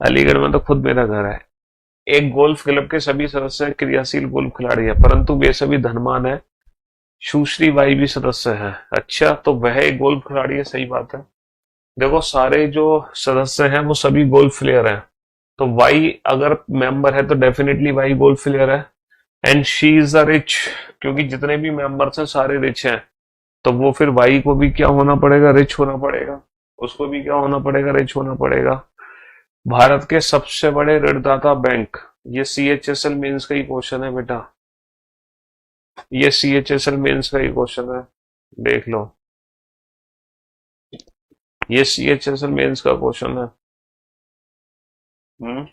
अलीगढ़ में तो खुद मेरा घर है। एक गोल्फ क्लब के सभी सदस्य क्रियाशील गोल्फ खिलाड़ी है, परंतु वे सभी धनवान है। सुश्री बाई भी सदस्य है। अच्छा, तो वह एक गोल्फ खिलाड़ी है, सही बात है। देखो, सारे जो सदस्य हैं वो सभी गोल्फ प्लेयर हैं, तो वाई अगर मेंबर है तो डेफिनेटली वाई गोल्फ प्लेयर है। And she is a rich, क्योंकि जितने भी मेंबर्स हैं सारे रिच हैं, तो वो फिर वाई को भी क्या होना पड़ेगा, रिच होना पड़ेगा। उसको भी क्या होना पड़ेगा, रिच होना पड़ेगा। भारत के सबसे बड़े ऋणदाता बैंक, ये CHSL मेंस का ही क्वेश्चन है बेटा, ये CHSL मेंस का ही क्वेश्चन है, देख लो, ये CHSL मेंस का क्वेश्चन है। हम्म।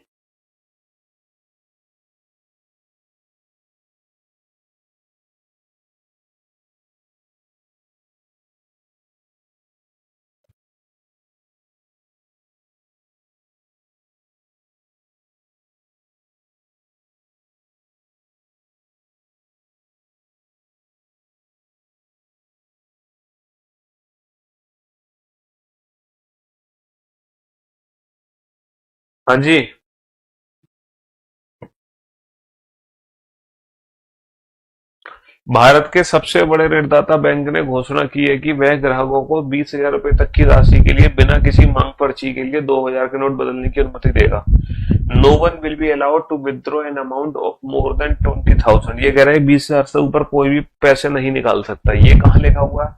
हाँ जी। भारत के सबसे बड़े ऋणदाता बैंक ने घोषणा की है कि वह ग्राहकों को 20,000 रुपए तक की राशि के लिए बिना किसी मांग पर्ची के लिए 2,000 के नोट बदलने की अनुमति देगा। No one will be allowed to withdraw an amount of more than 20,000। ये कह रहे हैं 20,000 से ऊपर कोई भी पैसे नहीं निकाल सकता। ये कहाँ लिखा हुआ है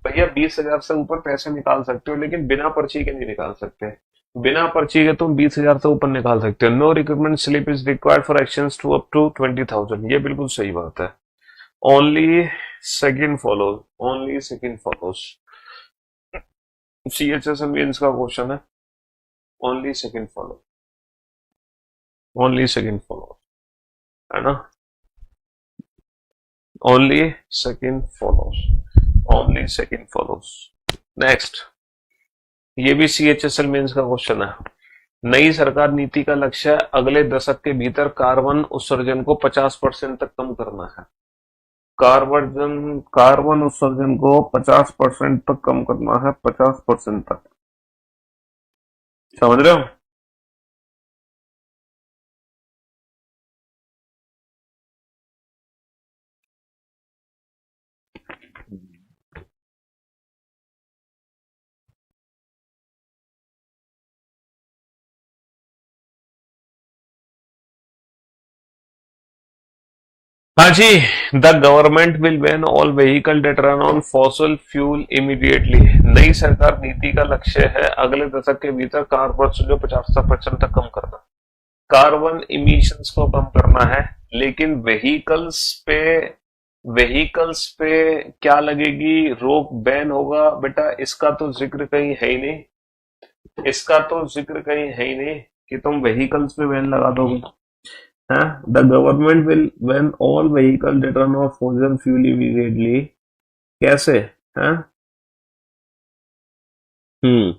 भैया? 20,000 से ऊपर पैसे निकाल सकते हो, लेकिन बिना पर्ची के नहीं निकाल सकते। बिना पर्ची के तुम 20,000 से ऊपर निकाल सकते हो। No recruitment slip is required for actions to up to 20,000। ये बिल्कुल सही बात है। Only second follows, only second follows. CHSL mains का क्वेश्चन है, only second follow, only second follow, है ना? Only second follows, only second follows. Next, ये भी CHSL मेंस का क्वेश्चन है। नई सरकार नीति का लक्ष्य अगले दशक के भीतर कार्बन उत्सर्जन को 50% तक कम करना है। कार्बन उत्सर्जन को 50% तक कम करना है, 50% तक। समझ रहे हो? हाँ जी। The government will ban all vehicle that run on fossil fuel immediately. नई सरकार नीति का लक्ष्य है अगले दशक के भीतर कार्बन को 50% तक कम करना, कार्बन इमिशंस को कम करना है। लेकिन व्हीकल्स पे क्या लगेगी? रोक, बैन होगा बेटा, इसका तो जिक्र कहीं है ही नहीं। इसका तो जिक्र कहीं है ही नहीं कि तुम व्हीकल्स पे बैन लगा दोगे। हाँ, the government will ban all vehicle that run on fossil fuel immediately. कैसे? हाँ। हम्म।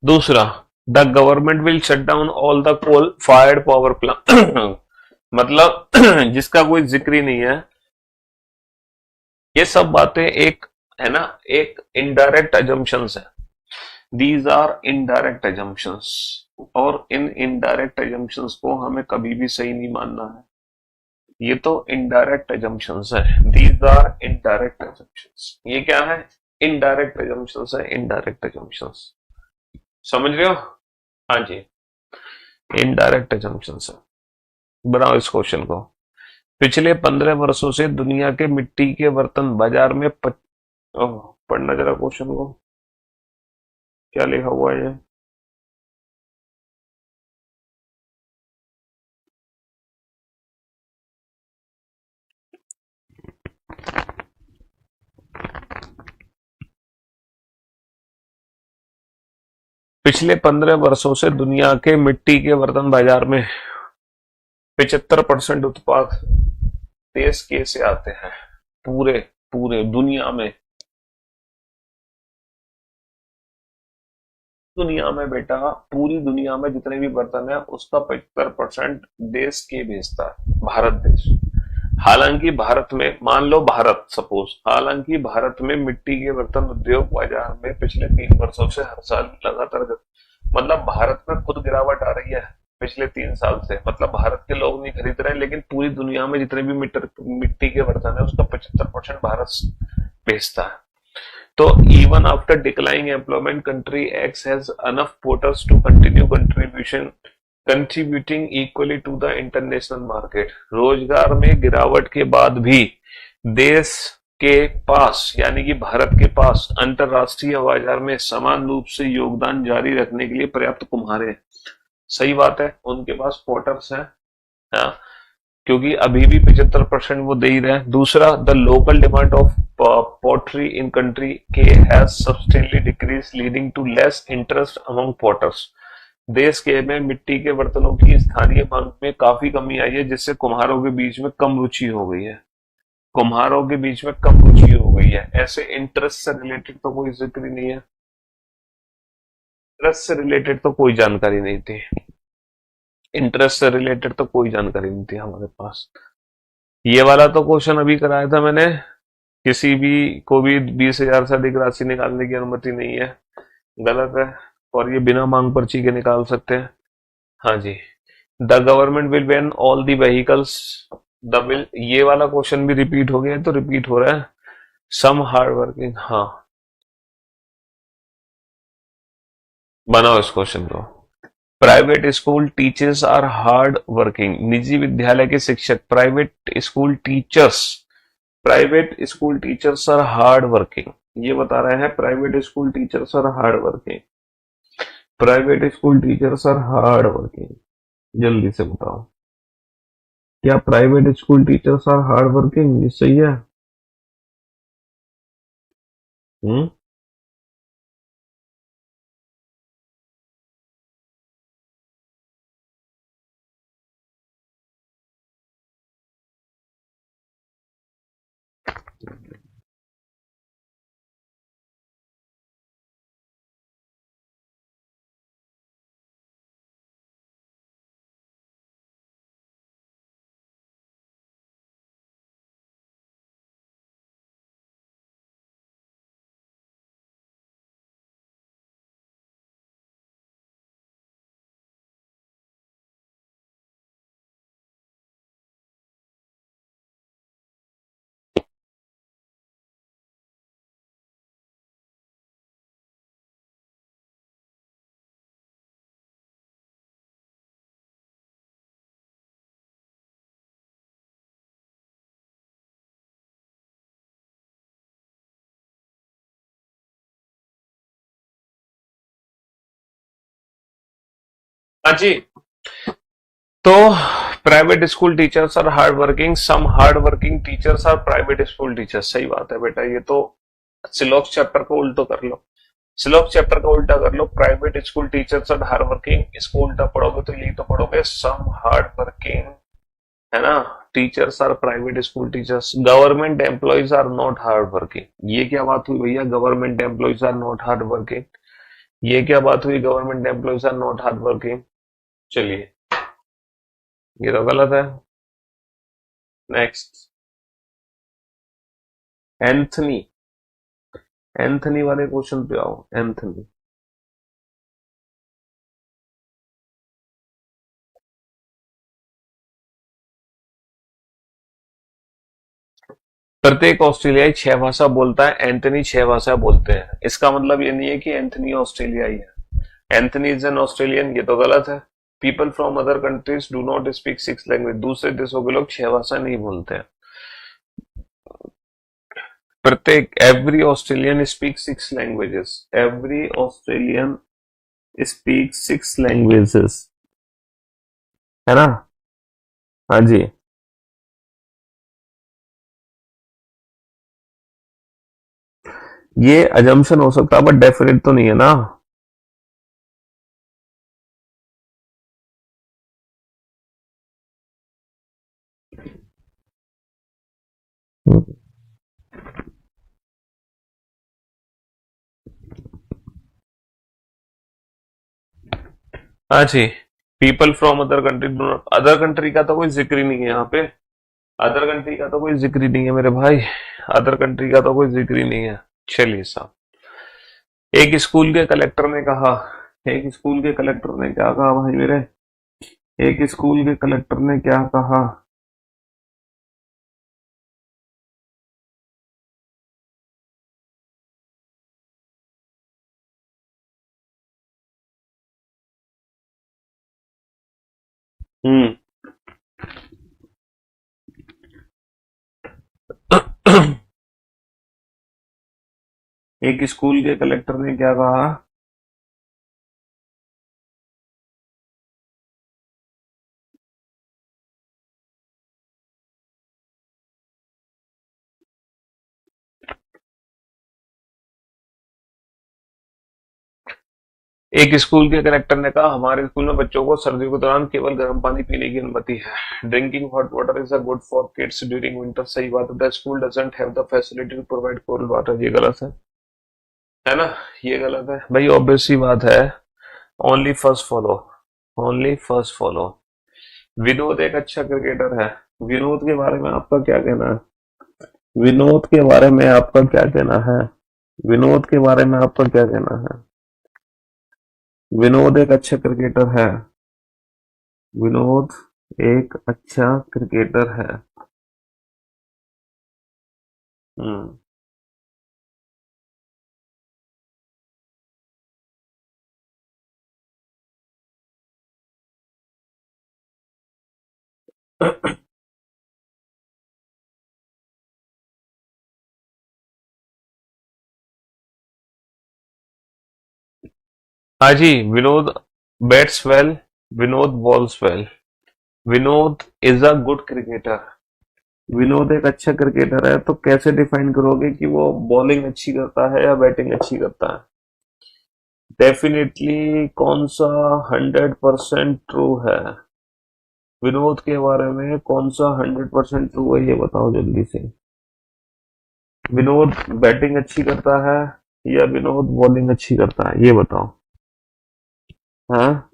दूसरा, the government will shut down all the coal fired power plant. मतलब जिसका कोई जिक्र ही नहीं है। ये सब बातें एक, है ना, एक इनडायरेक्ट अजम्पशंस है। These are indirect assumptions. और इन इनडायरेक्ट एजम्पशंस को हमें कभी भी सही नहीं मानना है। ये तो इनडायरेक्ट एजम्पशंस है, दीज आर इनडायरेक्ट एजम्पशंस। ये क्या है? इनडायरेक्ट एजम्पशंस है, इनडायरेक्ट एजम्पशंस। समझ रहे हो? हाँ जी, इनडायरेक्ट एजम्पशंस है। बनाओ इस क्वेश्चन को। पिछले 15 वर्षों से दुनिया के मिट्टी के बर्तन बाजार में ओह, पढ़ना जरा क्वेश्चन को, क्या लिखा हुआ है ये। पिछले 15 वर्षों से दुनिया के मिट्टी के बर्तन बाजार में 75% उत्पाद देश के से आते हैं। पूरे पूरे दुनिया में, दुनिया में बेटा, पूरी दुनिया में जितने भी बर्तन है उसका 75% देश के भेजता है भारत देश। हालांकि भारत में, मान लो भारत सपोज, हालांकि भारत में मिट्टी के बर्तन उद्योग बाजार में पिछले 3 वर्षों से हर साल लगातार, मतलब भारत में खुद गिरावट आ रही है पिछले 3 साल से। मतलब भारत के लोग नहीं खरीद रहे, लेकिन पूरी दुनिया में जितने भी मिट्टी के बर्तन है उसका 75% भारत भेजता है। तो even after declining employment, country X has enough voters to continue contributing equally to the international market। रोजगार में गिरावट के बाद भी देश के पास, यानी कि भारत के पास, अंतरराष्ट्रीय बाजार में समान रूप से योगदान जारी रखने के लिए पर्याप्त कुम्हारे हैं। सही बात है, उनके पास वोटर्स हैं। हाँ, क्योंकि अभी भी 75% वो दे ही रहे हैं। दूसरा, the local demand of pottery in country के has substantially decrease leading to less interest among potters. देश के में मिट्टी के बर्तनों की स्थानीय मांग में काफी कमी आई है, जिससे कुम्हारों के बीच में कम रुचि हो गई है। कुम्हारों के बीच में कम रुचि हो गई है। ऐसे इंटरेस्ट से रिलेटेड तो कोई जिक्र ही नहीं है, इंटरेस्ट से रिलेटेड तो कोई जानकारी नहीं थी, इंटरेस्ट से रिलेटेड तो कोई जानकारी नहीं थी हमारे पास। ये वाला तो क्वेश्चन अभी कराया था मैंने, किसी भी को भी 20,000 से अधिक राशि निकालने की अनुमति नहीं है, गलत है। और ये बिना मांग पर्ची के निकाल सकते हैं। हाँ जी, the government will ban all the vehicles the will, ये वाला क्वेश्चन भी रिपीट हो गया है, तो रिपीट हो रहा है। सम हार्ड वर्किंग, हाँ, बनाओ इस क्वेश्चन को। Private school teachers are hard working. निजी विद्यालय के शिक्षक, private school teachers are hard working, ये बता रहे हैं। Private school teachers are hard working, private school teachers are hard working. जल्दी से बताओ, क्या private school teachers are hard working? ये सही है? हम्म। हाँ जी, तो private school teachers are hard working, some hard working teachers are private school teachers. सही बात है बेटा, ये तो सिलोक्स चैप्टर को उल्टो कर लो, सिलोक्स चैप्टर का उल्टा कर लो। Private school teachers are hard working, इसको उल्टा पढ़ोगे तो यही तो पढ़ोगे, सम हार्ड वर्किंग, है ना। Teachers are private school teachers, government employees are not hard working. ये क्या बात हुई भैया, government employees are not hard working, ये क्या बात हुई, government employees are not hard working. चलिए, ये तो गलत है। नेक्स्ट, एंथनी, एंथनी वाले क्वेश्चन पे आओ। एंथनी, प्रत्येक ऑस्ट्रेलियाई 6 भाषा बोलता है, एंथनी 6 भाषा बोलते हैं। इसका मतलब ये नहीं है कि एंथनी ऑस्ट्रेलियाई है। एंथनी इज एन ऑस्ट्रेलियन, ये तो गलत है। People from other countries do not speak 6 language, दूसरे देशों के लोग 6 भाषा नहीं बोलते हैं। प्रत्येक every Australian speak 6 languages, every Australian speak 6 languages, है ना? हाँ जी। ये अजम्पशन हो सकता है बट डेफिनेट तो नहीं है ना। हाँ जी। People from other country do not, other country का तो कोई जिक्र ही नहीं है यहाँ पे। अदर कंट्री का तो कोई जिक्र ही नहीं है मेरे भाई। अदर कंट्री का तो कोई जिक्र ही नहीं है। चलिए साहब। एक स्कूल के कलेक्टर ने कहा, एक स्कूल के कलेक्टर ने क्या कहा भाई मेरे? एक स्कूल के कलेक्टर ने क्या कहा? हम्म। एक स्कूल के कलेक्टर ने क्या कहा? एक स्कूल के कलेक्टर ने कहा, हमारे स्कूल में बच्चों को सर्दियों के दौरान केवल गर्म पानी पीने की अनुमति है। Drinking hot water is a good for kids during winter. सही बात है। The school doesn't have the facility to provide cold water, ये गलत है ना? ये गलत है भाई, ऑब्वियस सी बात है। Only first follow, only first follow. Vinod एक अच्छा क्रिकेटर है। विनोद के बारे में आपका क्या कहना है? विनोद के बारे में आपका क्या कहना है? विनोद के बारे में आपका क्या कहना है? विनोद एक अच्छा क्रिकेटर है। विनोद एक अच्छा क्रिकेटर है। हम्म। हाँ जी। Vinod bats well, Vinod bowls well. Vinod is a good cricketer. Vinod एक अच्छा क्रिकेटर है, तो कैसे डिफाइन करोगे कि वो बॉलिंग अच्छी करता है या बैटिंग अच्छी करता है? डेफिनेटली कौन सा 100% ट्रू है? विनोद के बारे में कौन सा 100% ट्रू है, ये बताओ जल्दी से। विनोद बैटिंग अच्छी करता है या विनोद बॉलिंग अच्छी करता है, ये बताओ। हाँ।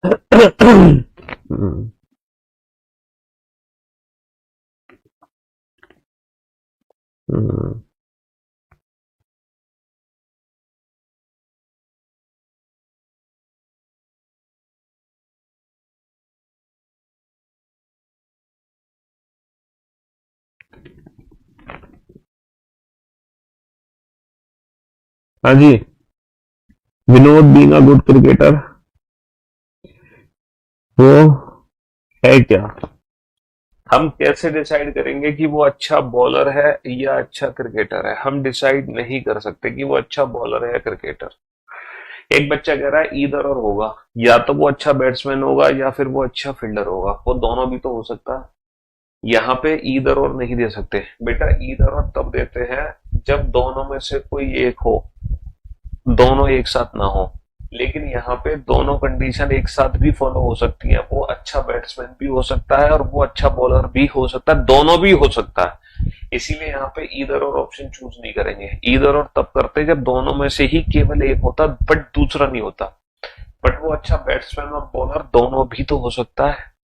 हम्म। हम्म। हाँ जी। Vinod being a good cricketer, वो है क्या? हम कैसे डिसाइड करेंगे कि वो अच्छा बॉलर है या अच्छा क्रिकेटर है? हम डिसाइड नहीं कर सकते कि वो अच्छा बॉलर है या क्रिकेटर। एक बच्चा कह रहा है ईदर और होगा, या तो वो अच्छा बैट्समैन होगा या फिर वो अच्छा फील्डर होगा, वो दोनों भी तो हो सकता है। यहाँ पे ईदर और नहीं दे सकते बेटा। ईदर और तब देते हैं जब दोनों में से कोई एक हो, दोनों एक साथ ना हो। लेकिन यहाँ पे दोनों कंडीशन एक साथ भी फॉलो हो सकती है। वो अच्छा बैट्समैन भी हो सकता है और वो अच्छा बॉलर भी हो सकता है, दोनों भी हो सकता है। इसीलिए यहाँ पे ईदर और ऑप्शन चूज नहीं करेंगे। ईदर और तब करते जब दोनों में से ही केवल एक होता बट दूसरा नहीं होता। बट वो अच्छा बैट्समैन और बॉलर दोनों भी तो हो सकता है।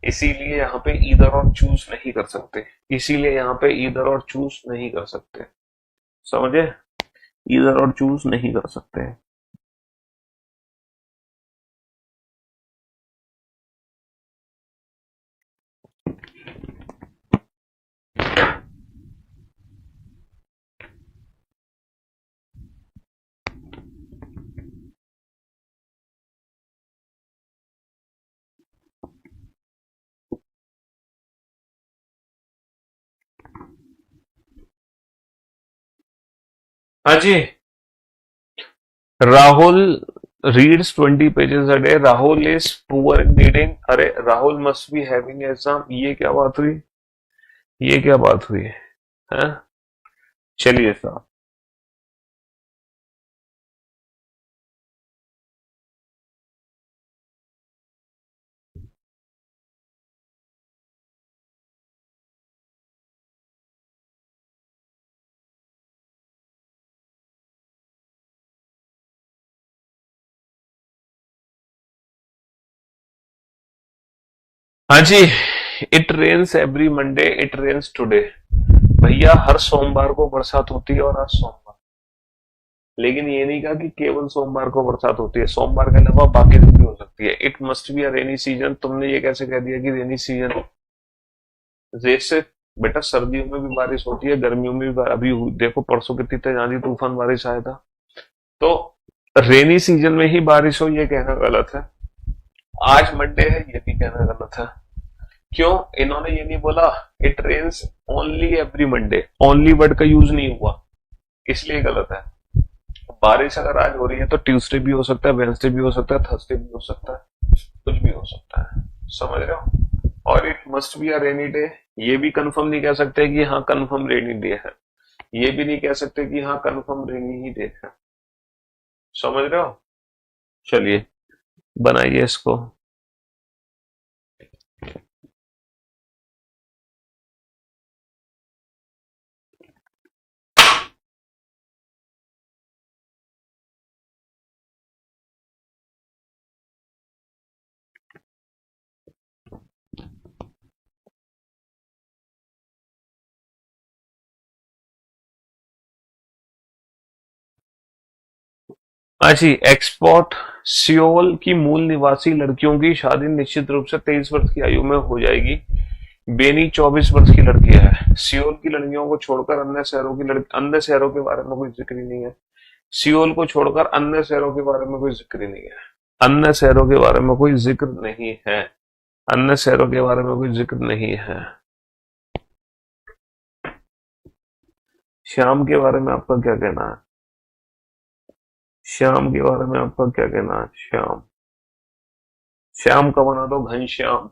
इसीलिए यहाँ पे ईदर और चूज नहीं कर सकते। इसीलिए यहाँ पे ईदर और चूज नहीं कर सकते। समझे? ईदर और चूज नहीं कर सकते। हाँ जी। Rahul reads 20 pages a day, Rahul is poor in reading. अरे Rahul must be having exam, ये क्या बात हुई, ये क्या बात हुई है? चलिए साहब। हाँ जी। It rains every Monday, it rains today. भैया हर सोमवार को बरसात होती है, और आज सोमवार। लेकिन ये नहीं कहा कि केवल सोमवार को बरसात होती है, सोमवार के अलावा बाकी दिन भी हो सकती है। It must be a rainy season. तुमने ये कैसे कह दिया कि रेनी सीजन? जैसे बेटा सर्दियों में भी बारिश होती है, गर्मियों में भी अभी देखो परसों कितनी तेज आंधी तूफान बारिश आया था। तो रेनी सीजन में ही बारिश हो, ये कहना गलत है। आज मंडे है, ये भी कहना गलत है। क्यों? इन्होंने ये नहीं बोला it rains only every Monday, only word का यूज नहीं हुआ, इसलिए गलत है। बारिश अगर आज हो रही है तो ट्यूसडे भी हो सकता है, वेंसडे भी हो सकता है, थर्सडे भी हो सकता है, कुछ भी हो सकता है। समझ रहे हो? और it must be a rainy day, ये भी कंफर्म नहीं कह सकते कि हाँ कंफर्म रेनी डे है, ये भी नहीं कह सकते कि हाँ कंफर्म रेनी ही डे है। समझ रहे हो? चलिए बनाइए इसको। हाँ जी। एक्सपोर्ट सियोल की मूल निवासी लड़कियों की शादी निश्चित रूप से 23 वर्ष की आयु में हो जाएगी। बेनी 24 वर्ष की लड़की है। सियोल की लड़कियों को छोड़कर अन्य शहरों के बारे में कोई जिक्र ही नहीं है। सियोल को छोड़कर अन्य शहरों के बारे में कोई जिक्र ही नहीं है। अन्य शहरों के बारे में कोई जिक्र नहीं है। अन्य शहरों के बारे में कोई जिक्र नहीं है। श्याम के बारे में आपका क्या कहना है? श्याम के बारे में आपका क्या कहना है? श्याम, श्याम का बना दो घनश्याम।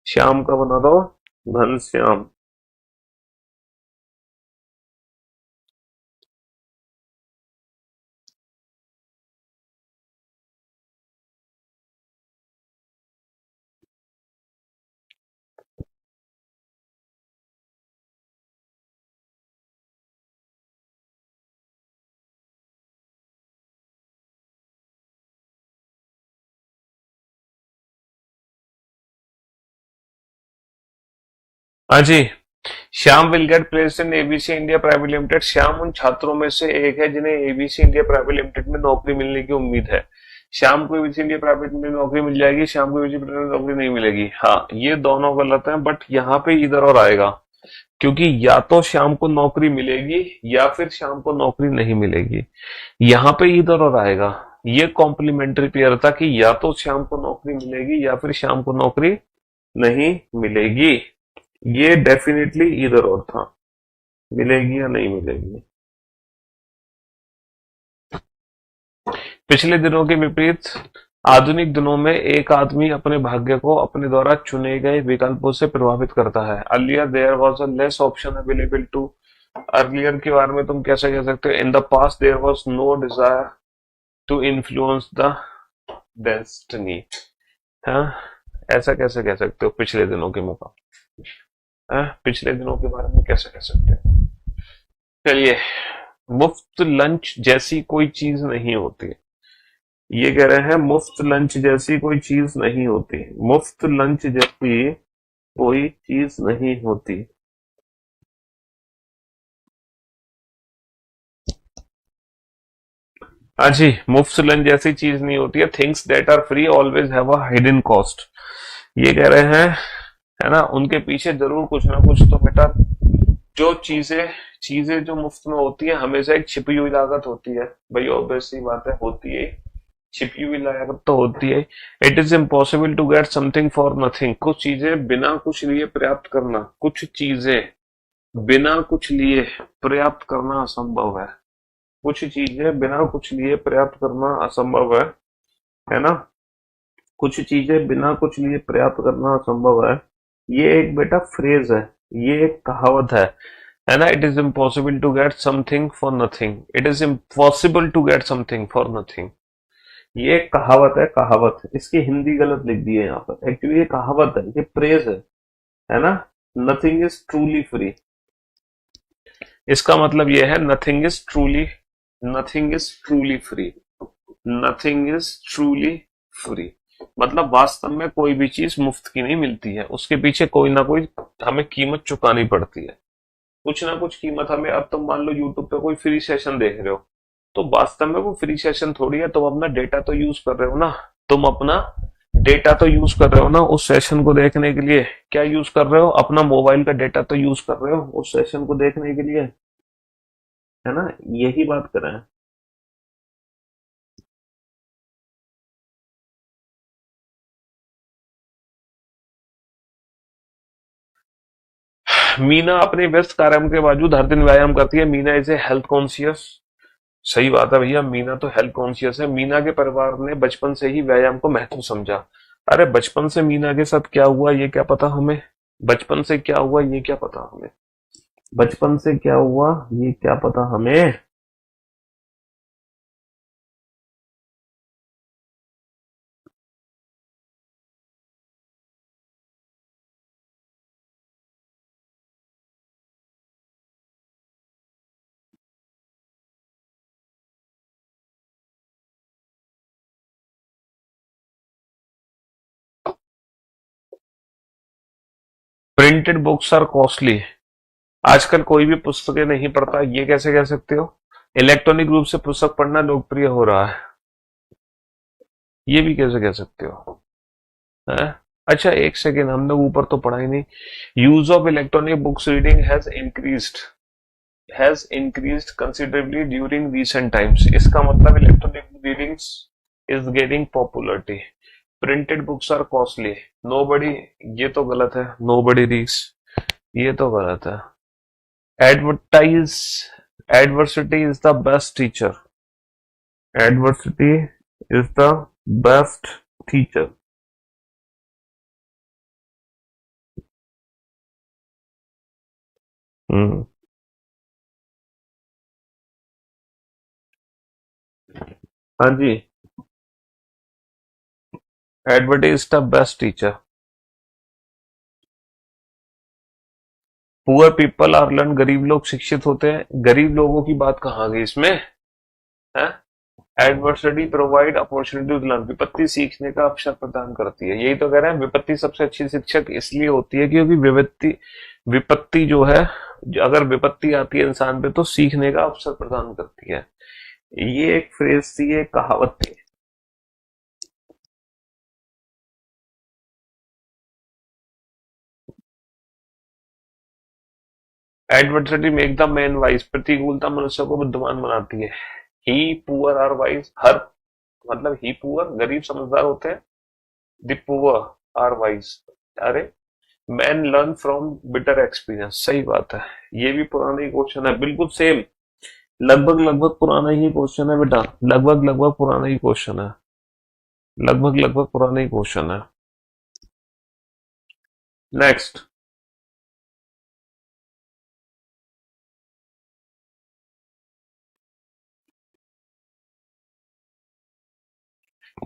श्याम का बना दो घनश्याम। हाँ जी। Shyam will get placed in ABC India private limited. Shyam उन छात्रों में से एक है जिन्हें एबीसी इंडिया प्राइवेट लिमिटेड में नौकरी मिलने की उम्मीद है। श्याम को एबीसी इंडिया प्राइवेट में नौकरी मिल जाएगी, श्याम को एबीसी में नौकरी नहीं मिलेगी। हाँ, ये दोनों गलत हैं, बट यहाँ पे इधर और आएगा, क्योंकि या तो श्याम को नौकरी मिलेगी या फिर श्याम को नौकरी नहीं मिलेगी। यहाँ पे इधर और आएगा। ये कॉम्प्लीमेंट्री पेयर था कि या तो श्याम को नौकरी मिलेगी या फिर श्याम को नौकरी नहीं मिलेगी। ये डेफिनेटली इधर और था, मिलेगी या नहीं मिलेगी। पिछले दिनों के विपरीत आधुनिक दिनों में एक आदमी अपने भाग्य को अपने द्वारा चुने गए विकल्पों से प्रभावित करता है। Earlier there was a less option available to. Earlier के बारे में तुम कैसे कह सकते हो? In the past there was no desire to influence the destiny. हाँ, ऐसा कैसे कह सकते हो पिछले दिनों के मुकाबले? हाँ, पिछले दिनों के बारे में कैसे कह सकते हो? चलिए, मुफ्त लंच जैसी कोई चीज नहीं होती। ये कह रहे हैं मुफ्त लंच जैसी कोई चीज नहीं होती। मुफ्त लंच जैसी कोई चीज नहीं होती। हाँ जी, मुफ्त लंच जैसी चीज नहीं होती है। Things that are free always have a hidden cost. ये कह रहे हैं, है ना, उनके पीछे जरूर कुछ ना कुछ तो बेटा, जो चीजें चीजें जो मुफ्त में होती है हमेशा एक छिपी हुई लागत होती है। भाई ऑब्वियस सी बात है, होती है, छिपी हुई लागत तो होती है। It is impossible to get something for nothing. कुछ चीजें बिना कुछ लिए प्राप्त करना, कुछ चीजें बिना कुछ लिए प्राप्त करना असंभव है। कुछ चीजें बिना कुछ लिए प्राप्त करना असंभव है ना। कुछ चीजें बिना कुछ लिए प्राप्त करना असंभव है। ये एक बेटा फ्रेज है, ये एक कहावत है ना। It is impossible to get something for nothing, it is impossible to get something for nothing. ये एक कहावत है, कहावत। इसकी हिंदी गलत लिख दी है यहाँ पर, एक्चुअली ये कहावत है, ये फ्रेज है ना। नथिंग इज ट्रूली फ्री, इसका मतलब ये है nothing is truly, nothing is truly free, nothing is truly free. मतलब वास्तव में कोई भी चीज मुफ्त की नहीं मिलती है, उसके पीछे कोई ना कोई हमें कीमत चुकानी पड़ती है, कुछ ना कुछ कीमत हमें। अब तुम मान लो यूट्यूब पे कोई फ्री सेशन देख रहे हो, तो वास्तव में वो फ्री सेशन थोड़ी है, तुम अपना डेटा तो यूज कर रहे हो ना। तुम अपना डेटा तो यूज कर रहे हो ना उस सेशन को देखने के लिए। क्या यूज कर रहे हो? अपना मोबाइल का डेटा तो यूज कर रहे हो उस सेशन को देखने के लिए, है ना। यही बात कर रहे हैं। मीना अपने व्यस्त कार्य के बावजूद हर दिन व्यायाम करती है। Meena is a health conscious. सही बात है भैया, मीना तो हेल्थ कॉन्शियस है। मीना के परिवार ने बचपन से ही व्यायाम को महत्व समझा। अरे बचपन से मीना के साथ क्या हुआ ये क्या पता हमें। बचपन से क्या हुआ ये क्या पता हमें। बचपन से क्या हुआ ये क्या पता हमें। Printed books are costly. आजकल कोई भी पुस्तकें नहीं पढ़ता, ये कैसे कह सकते हो। इलेक्ट्रॉनिक रूप से पुस्तक पढ़ना लोकप्रिय हो रहा है, ये भी कैसे कह सकते हो। है? अच्छा एक सेकेंड, हमने ऊपर तो पढ़ा ही नहीं। Use of electronic books reading has increased considerably during recent times. इसका मतलब electronic readings is getting popularity. Printed books are costly. Nobody, ये तो गलत है, नोबडी रीड्स, ये तो गलत है। Advertise adversity is the best teacher. Adversity is the best teacher. हम्म। हाँ जी। Advertise is the best teacher. Poor people are learn, गरीब लोग शिक्षित होते हैं। गरीब लोगों की बात कहाँ गई इसमें है। Adversity provide opportunity to learn, विपत्ति सीखने का अवसर प्रदान करती है। यही तो कह रहे हैं, विपत्ति सबसे अच्छी शिक्षक इसलिए होती है क्योंकि विपत्ति विपत्ति जो है, अगर विपत्ति आती है इंसान पे तो सीखने का अवसर प्रदान करती है। ये एक फ्रेज थी, एक कहावत थी। Adversity make the man wise, प्रतिकूलता मनुष्य को बुद्धिमान बनाती है। ही पुअर आर वाइज, हर मतलब ही पुअर गरीब समझदार होते हैं, द पुअर आर वाइज। अरे man learn from bitter experience, सही बात है। ये भी पुराना ही क्वेश्चन है, बिल्कुल सेम। लगभग लगभग पुराना ही क्वेश्चन है बेटा, लगभग लगभग पुराना ही क्वेश्चन है, लगभग लगभग पुराना ही क्वेश्चन है। नेक्स्ट।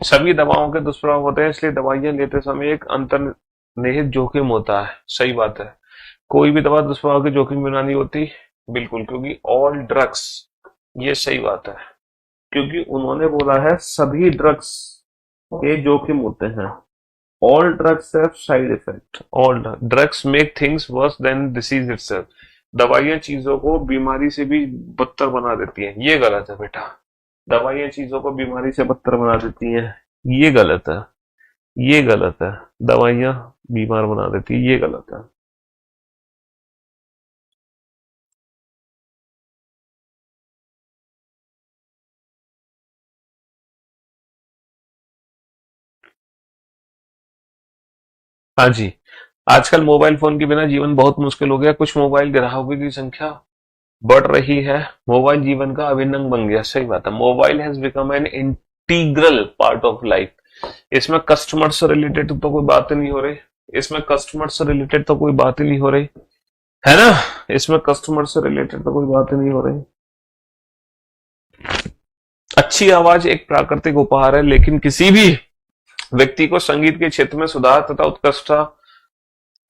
सभी दवाओं के दुष्प्रभाव होते हैं, इसलिए दवाइयां लेते समय एक अंतर्निहित जोखिम होता है। सही बात है, कोई भी दवा दुष्प्रभाव के जोखिम बिना नहीं होती। बिल्कुल, क्योंकि ऑल ड्रग्स, ये सही बात है, क्योंकि उन्होंने बोला है सभी ड्रग्स के जोखिम होते हैं। All drugs have side effect, all drugs make things worse than disease itself. दवाइयां चीजों को बीमारी से भी बदतर बना देती हैं, ये गलत है बेटा। दवाइयां चीजों को बीमारी से बदतर बना देती हैं, ये गलत है, ये गलत है। दवाइयां बीमार बना देती है, ये गलत है। हाँ जी। आजकल मोबाइल फोन के बिना जीवन बहुत मुश्किल हो गया। कुछ मोबाइल ग्राहकों की संख्या बढ़ रही है। मोबाइल जीवन का अभिन्न अंग बन गया, सही बात है। Mobile has become an integral part of life. इसमें कस्टमर से रिलेटेड तो कोई बात नहीं हो रही, इसमें कस्टमर से रिलेटेड तो कोई बात ही नहीं हो रही, है ना। इसमें कस्टमर से रिलेटेड तो कोई बात ही नहीं हो रही। अच्छी आवाज एक प्राकृतिक उपहार है, लेकिन किसी भी व्यक्ति को संगीत के क्षेत्र में सुधार तथा उत्कृष्टता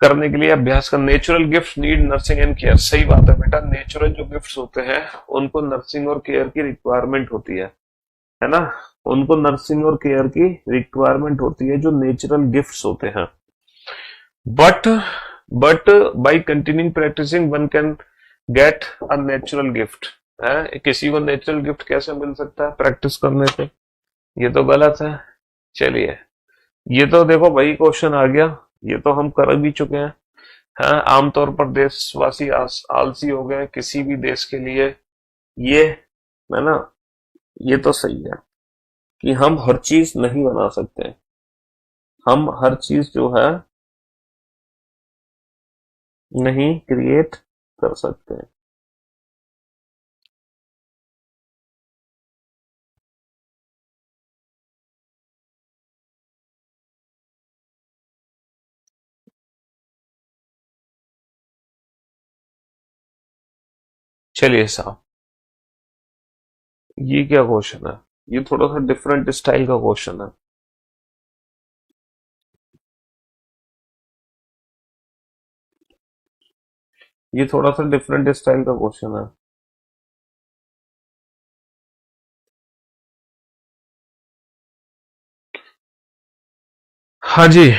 करने के लिए अभ्यास का natural gift need nursing and care. सही बात है बेटा, नेचुरल जो गिफ्ट्स होते हैं उनको नर्सिंग और केयर की रिक्वायरमेंट होती है ना। उनको नर्सिंग और केयर की रिक्वायरमेंट होती है, जो नेचुरल गिफ्ट्स होते हैं। But by continuing practicing one can get a natural gift. है, किसी को नेचुरल गिफ्ट कैसे मिल सकता है? प्रैक्टिस करने से। ये तो गलत है। चलिए, ये तो देखो भाई क्वेश्चन आ गया, ये तो हम कर भी चुके हैं। हाँ, आमतौर पर देशवासी आलसी हो गए किसी भी देश के लिए, ये है ना। ये तो सही है कि हम हर चीज नहीं बना सकते, हम हर चीज जो है नहीं क्रिएट कर सकते। चलिए साहब, ये क्या क्वेश्चन है? ये थोड़ा सा डिफरेंट स्टाइल का क्वेश्चन है। ये थोड़ा सा डिफरेंट स्टाइल का क्वेश्चन है। हाँ जी।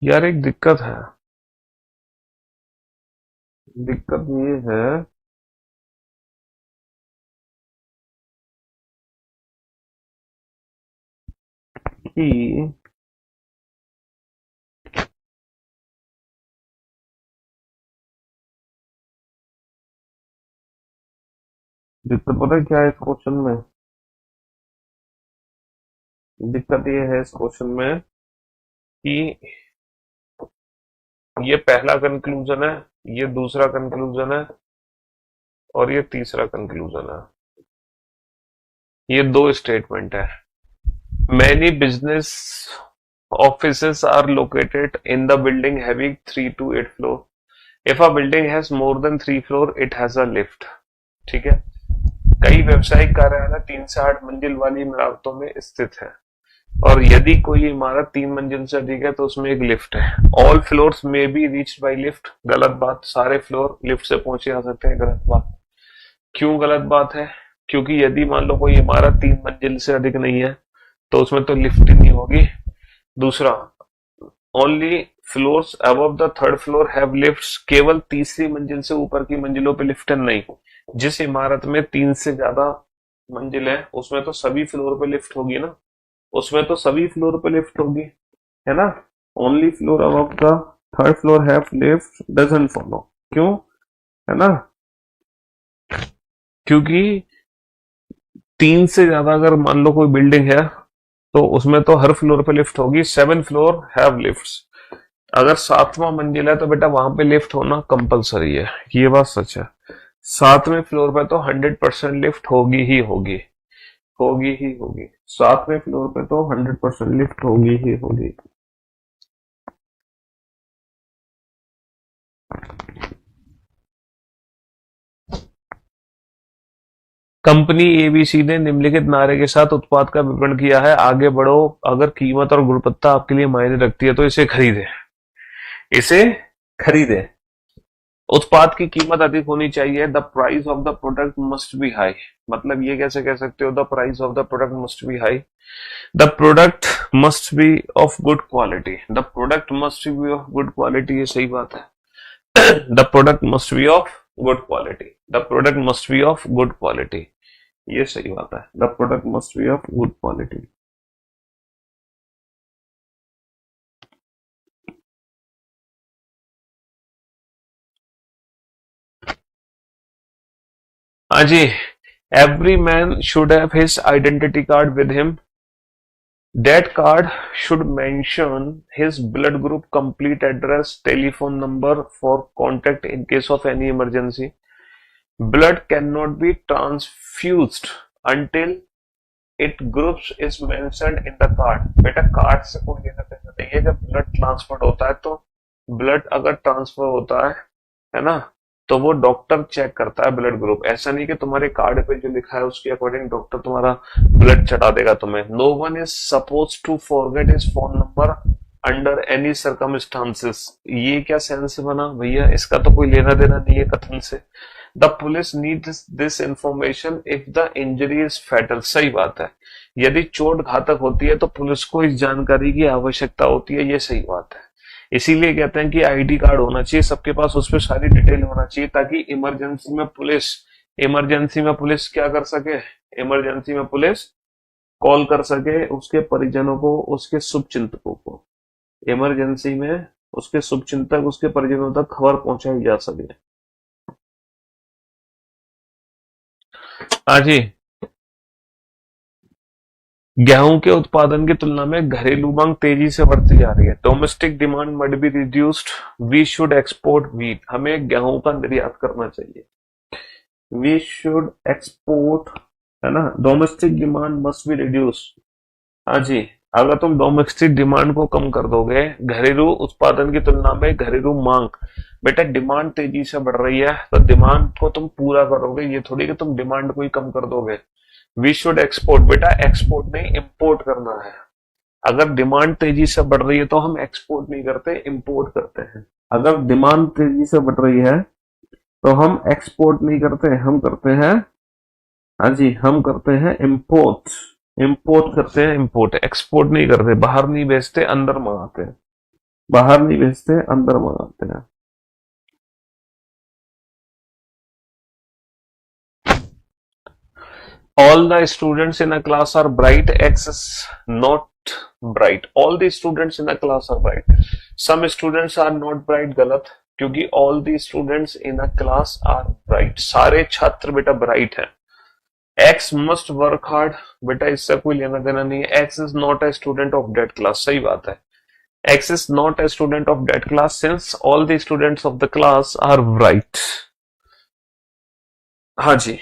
यार एक दिक्कत है, दिक्कत ये है कि दिक्कत पता है क्या है इस क्वेश्चन में? दिक्कत ये है इस क्वेश्चन में कि ये पहला कंक्लूजन है, ये दूसरा कंक्लूजन है, और ये तीसरा कंक्लूजन है। ये दो स्टेटमेंट है। Many business offices are located in the building having 3 to 8 floor. If a building has more than 3 floor, it has a lift. ठीक है। कई व्यवसायिक कार्यालय 3 से 8 मंजिल वाली इमारतों में स्थित है, और यदि कोई इमारत 3 मंजिल से अधिक है तो उसमें एक लिफ्ट है। ऑल फ्लोर्स में बी रीच्ड बाय लिफ्ट। गलत बात, सारे फ्लोर लिफ्ट से पहुंचे जा सकते हैं। गलत बात। क्यों गलत बात है? क्योंकि यदि मान लो कोई इमारत 3 मंजिल से अधिक नहीं है तो उसमें तो लिफ्ट ही नहीं होगी। दूसरा, only floors above the third floor have lifts. केवल तीसरी मंजिल से ऊपर की मंजिलों पे लिफ्ट नहीं। जिस इमारत में 3 से ज्यादा मंजिल है उसमें तो सभी फ्लोर पे लिफ्ट होगी ना, उसमें तो सभी फ्लोर पे लिफ्ट होगी, है ना। Only floor above the third floor have lift doesn't follow. क्यों? है ना, क्योंकि 3 से ज्यादा अगर मान लो कोई बिल्डिंग है तो उसमें तो हर फ्लोर पे लिफ्ट होगी। 7 फ्लोर हैव लिफ्ट्स। अगर 7वां मंजिल है तो बेटा वहां पे लिफ्ट होना कंपलसरी है, ये बात सच है। 7वें फ्लोर पे तो 100% लिफ्ट होगी ही होगी, होगी ही होगी। 7वें फ्लोर पे तो 100% लिफ्ट होगी ही होगी। कंपनी एबीसी ने निम्नलिखित नारे के साथ उत्पाद का विपणन किया है। आगे बढ़ो, अगर कीमत और गुणवत्ता आपके लिए मायने रखती है तो इसे खरीदें, इसे खरीदें। उत्पाद की कीमत अधिक होनी चाहिए। The price of the product must be high. मतलब ये कैसे कह सकते हो? The price of the product must be high. The product must be of good quality. The product must be of good quality, ये सही बात है। The product must be of good quality. The product must be of good quality, ये सही बात है। The product must be of good quality. हाँ जी। Every man should have his identity card with him. That card should mention his blood group, complete address, telephone number for contact in case of any emergency. Blood cannot be transfused until it groups is mentioned in the card. बेटा card से कोई लेना देना नहीं है। जब blood transfer होता है तो ब्लड अगर ट्रांसफर होता है ना, तो वो डॉक्टर चेक करता है ब्लड ग्रुप। ऐसा नहीं कि तुम्हारे कार्ड पे जो लिखा है उसके अकॉर्डिंग डॉक्टर तुम्हारा ब्लड चढ़ा देगा तुम्हें। No one is suppose to forget his phone number under any circumstances. ये क्या सेंस बना भैया, इसका तो कोई लेना देना नहीं है कथन से। The police needs this information if the injury is fatal. सही बात है, यदि चोट घातक होती है तो पुलिस को इस जानकारी की आवश्यकता होती है, ये सही बात है। इसीलिए कहते हैं कि आईडी कार्ड होना चाहिए सबके पास, उस पर सारी डिटेल होना चाहिए ताकि इमरजेंसी में पुलिस क्या कर सके, इमरजेंसी में पुलिस कॉल कर सके उसके परिजनों को, उसके शुभचिंतकों को। इमरजेंसी में उसके शुभचिंतक, उसके परिजनों तक खबर पहुंचाई जा सके। हाँ जी, गेहूं के उत्पादन की तुलना में घरेलू मांग तेजी से बढ़ती जा रही है। Domestic demand must be reduced, we should export wheat. हमें गेहूं का निर्यात करना चाहिए। वी शुड एक्सपोर्ट, है ना। Domestic demand must be reduce. हाँ जी, अगर तुम डोमेस्टिक डिमांड को कम कर दोगे घरेलू उत्पादन की तुलना में घरेलू मांग, बेटा डिमांड तेजी से बढ़ रही है तो डिमांड को तुम पूरा करोगे, ये थोड़ी कि तुम डिमांड को ही कम कर दोगे। वी शुड एक्सपोर्ट, बेटा एक्सपोर्ट नहीं इंपोर्ट करना है। अगर डिमांड तेजी से बढ़ रही है तो हम एक्सपोर्ट नहीं करते, इंपोर्ट करते हैं। अगर डिमांड तेजी से बढ़ रही है तो हम एक्सपोर्ट नहीं करते, हम करते हैं, हाँ जी, हम करते हैं इंपोर्ट। इंपोर्ट करते हैं, इंपोर्ट। एक्सपोर्ट नहीं करते, बाहर नहीं भेजते, अंदर मंगाते हैं। बाहर नहीं भेजते, अंदर मंगाते हैं। All the students in a class are bright, X is not bright. All the students in a class are bright. Some students are not bright, गलत, क्योंकि all the students in a class are bright. सारे छात्र बेटा bright हैं। X must work hard, बेटा इससे कोई लेना देना नहीं है। X is not a student of that class, सही बात है। X is not a student of that class since all the students of the class are bright. हाँ जी,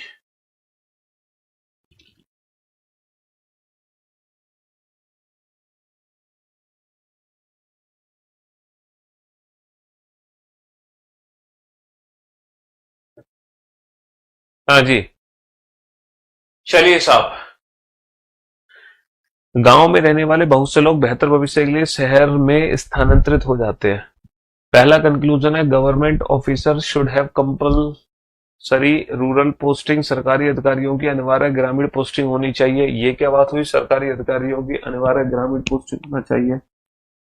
हाँ जी। चलिए साहब, गांव में रहने वाले बहुत से लोग बेहतर भविष्य के लिए शहर में स्थानांतरित हो जाते हैं। पहला कंक्लूजन है government officer should have compulsory rural posting. सरकारी अधिकारियों की अनिवार्य ग्रामीण पोस्टिंग होनी चाहिए। ये क्या बात हुई, सरकारी अधिकारियों की अनिवार्य ग्रामीण पोस्टिंग होना चाहिए,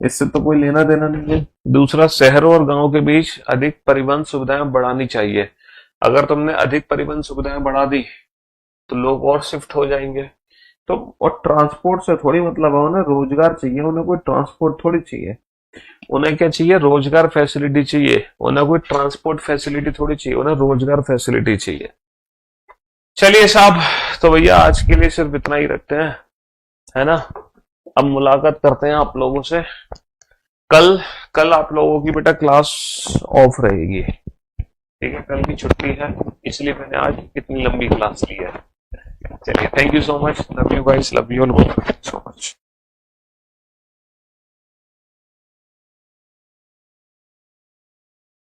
इससे तो कोई लेना देना नहीं है। दूसरा, शहरों और गांव के बीच अधिक परिवहन सुविधाएं बढ़ानी चाहिए। अगर तुमने अधिक परिवहन सुविधाएं बढ़ा दी तो लोग और शिफ्ट हो जाएंगे। तो और ट्रांसपोर्ट से थोड़ी मतलब है, उन्हें रोजगार चाहिए, उन्हें कोई ट्रांसपोर्ट थोड़ी चाहिए। उन्हें क्या चाहिए, रोजगार फैसिलिटी चाहिए। उन्हें कोई ट्रांसपोर्ट फैसिलिटी थोड़ी चाहिए, उन्हें रोजगार फैसिलिटी चाहिए। चलिए साहब, तो भैया आज के लिए सिर्फ इतना ही रखते हैं, है ना। अब मुलाकात करते हैं आप लोगों से कल। कल आप लोगों की बेटा क्लास ऑफ रहेगी, ठीक है, कल की छुट्टी है, इसलिए मैंने आज इतनी लंबी क्लास ली है। चलिए, thank you so much, love you guys, love you all.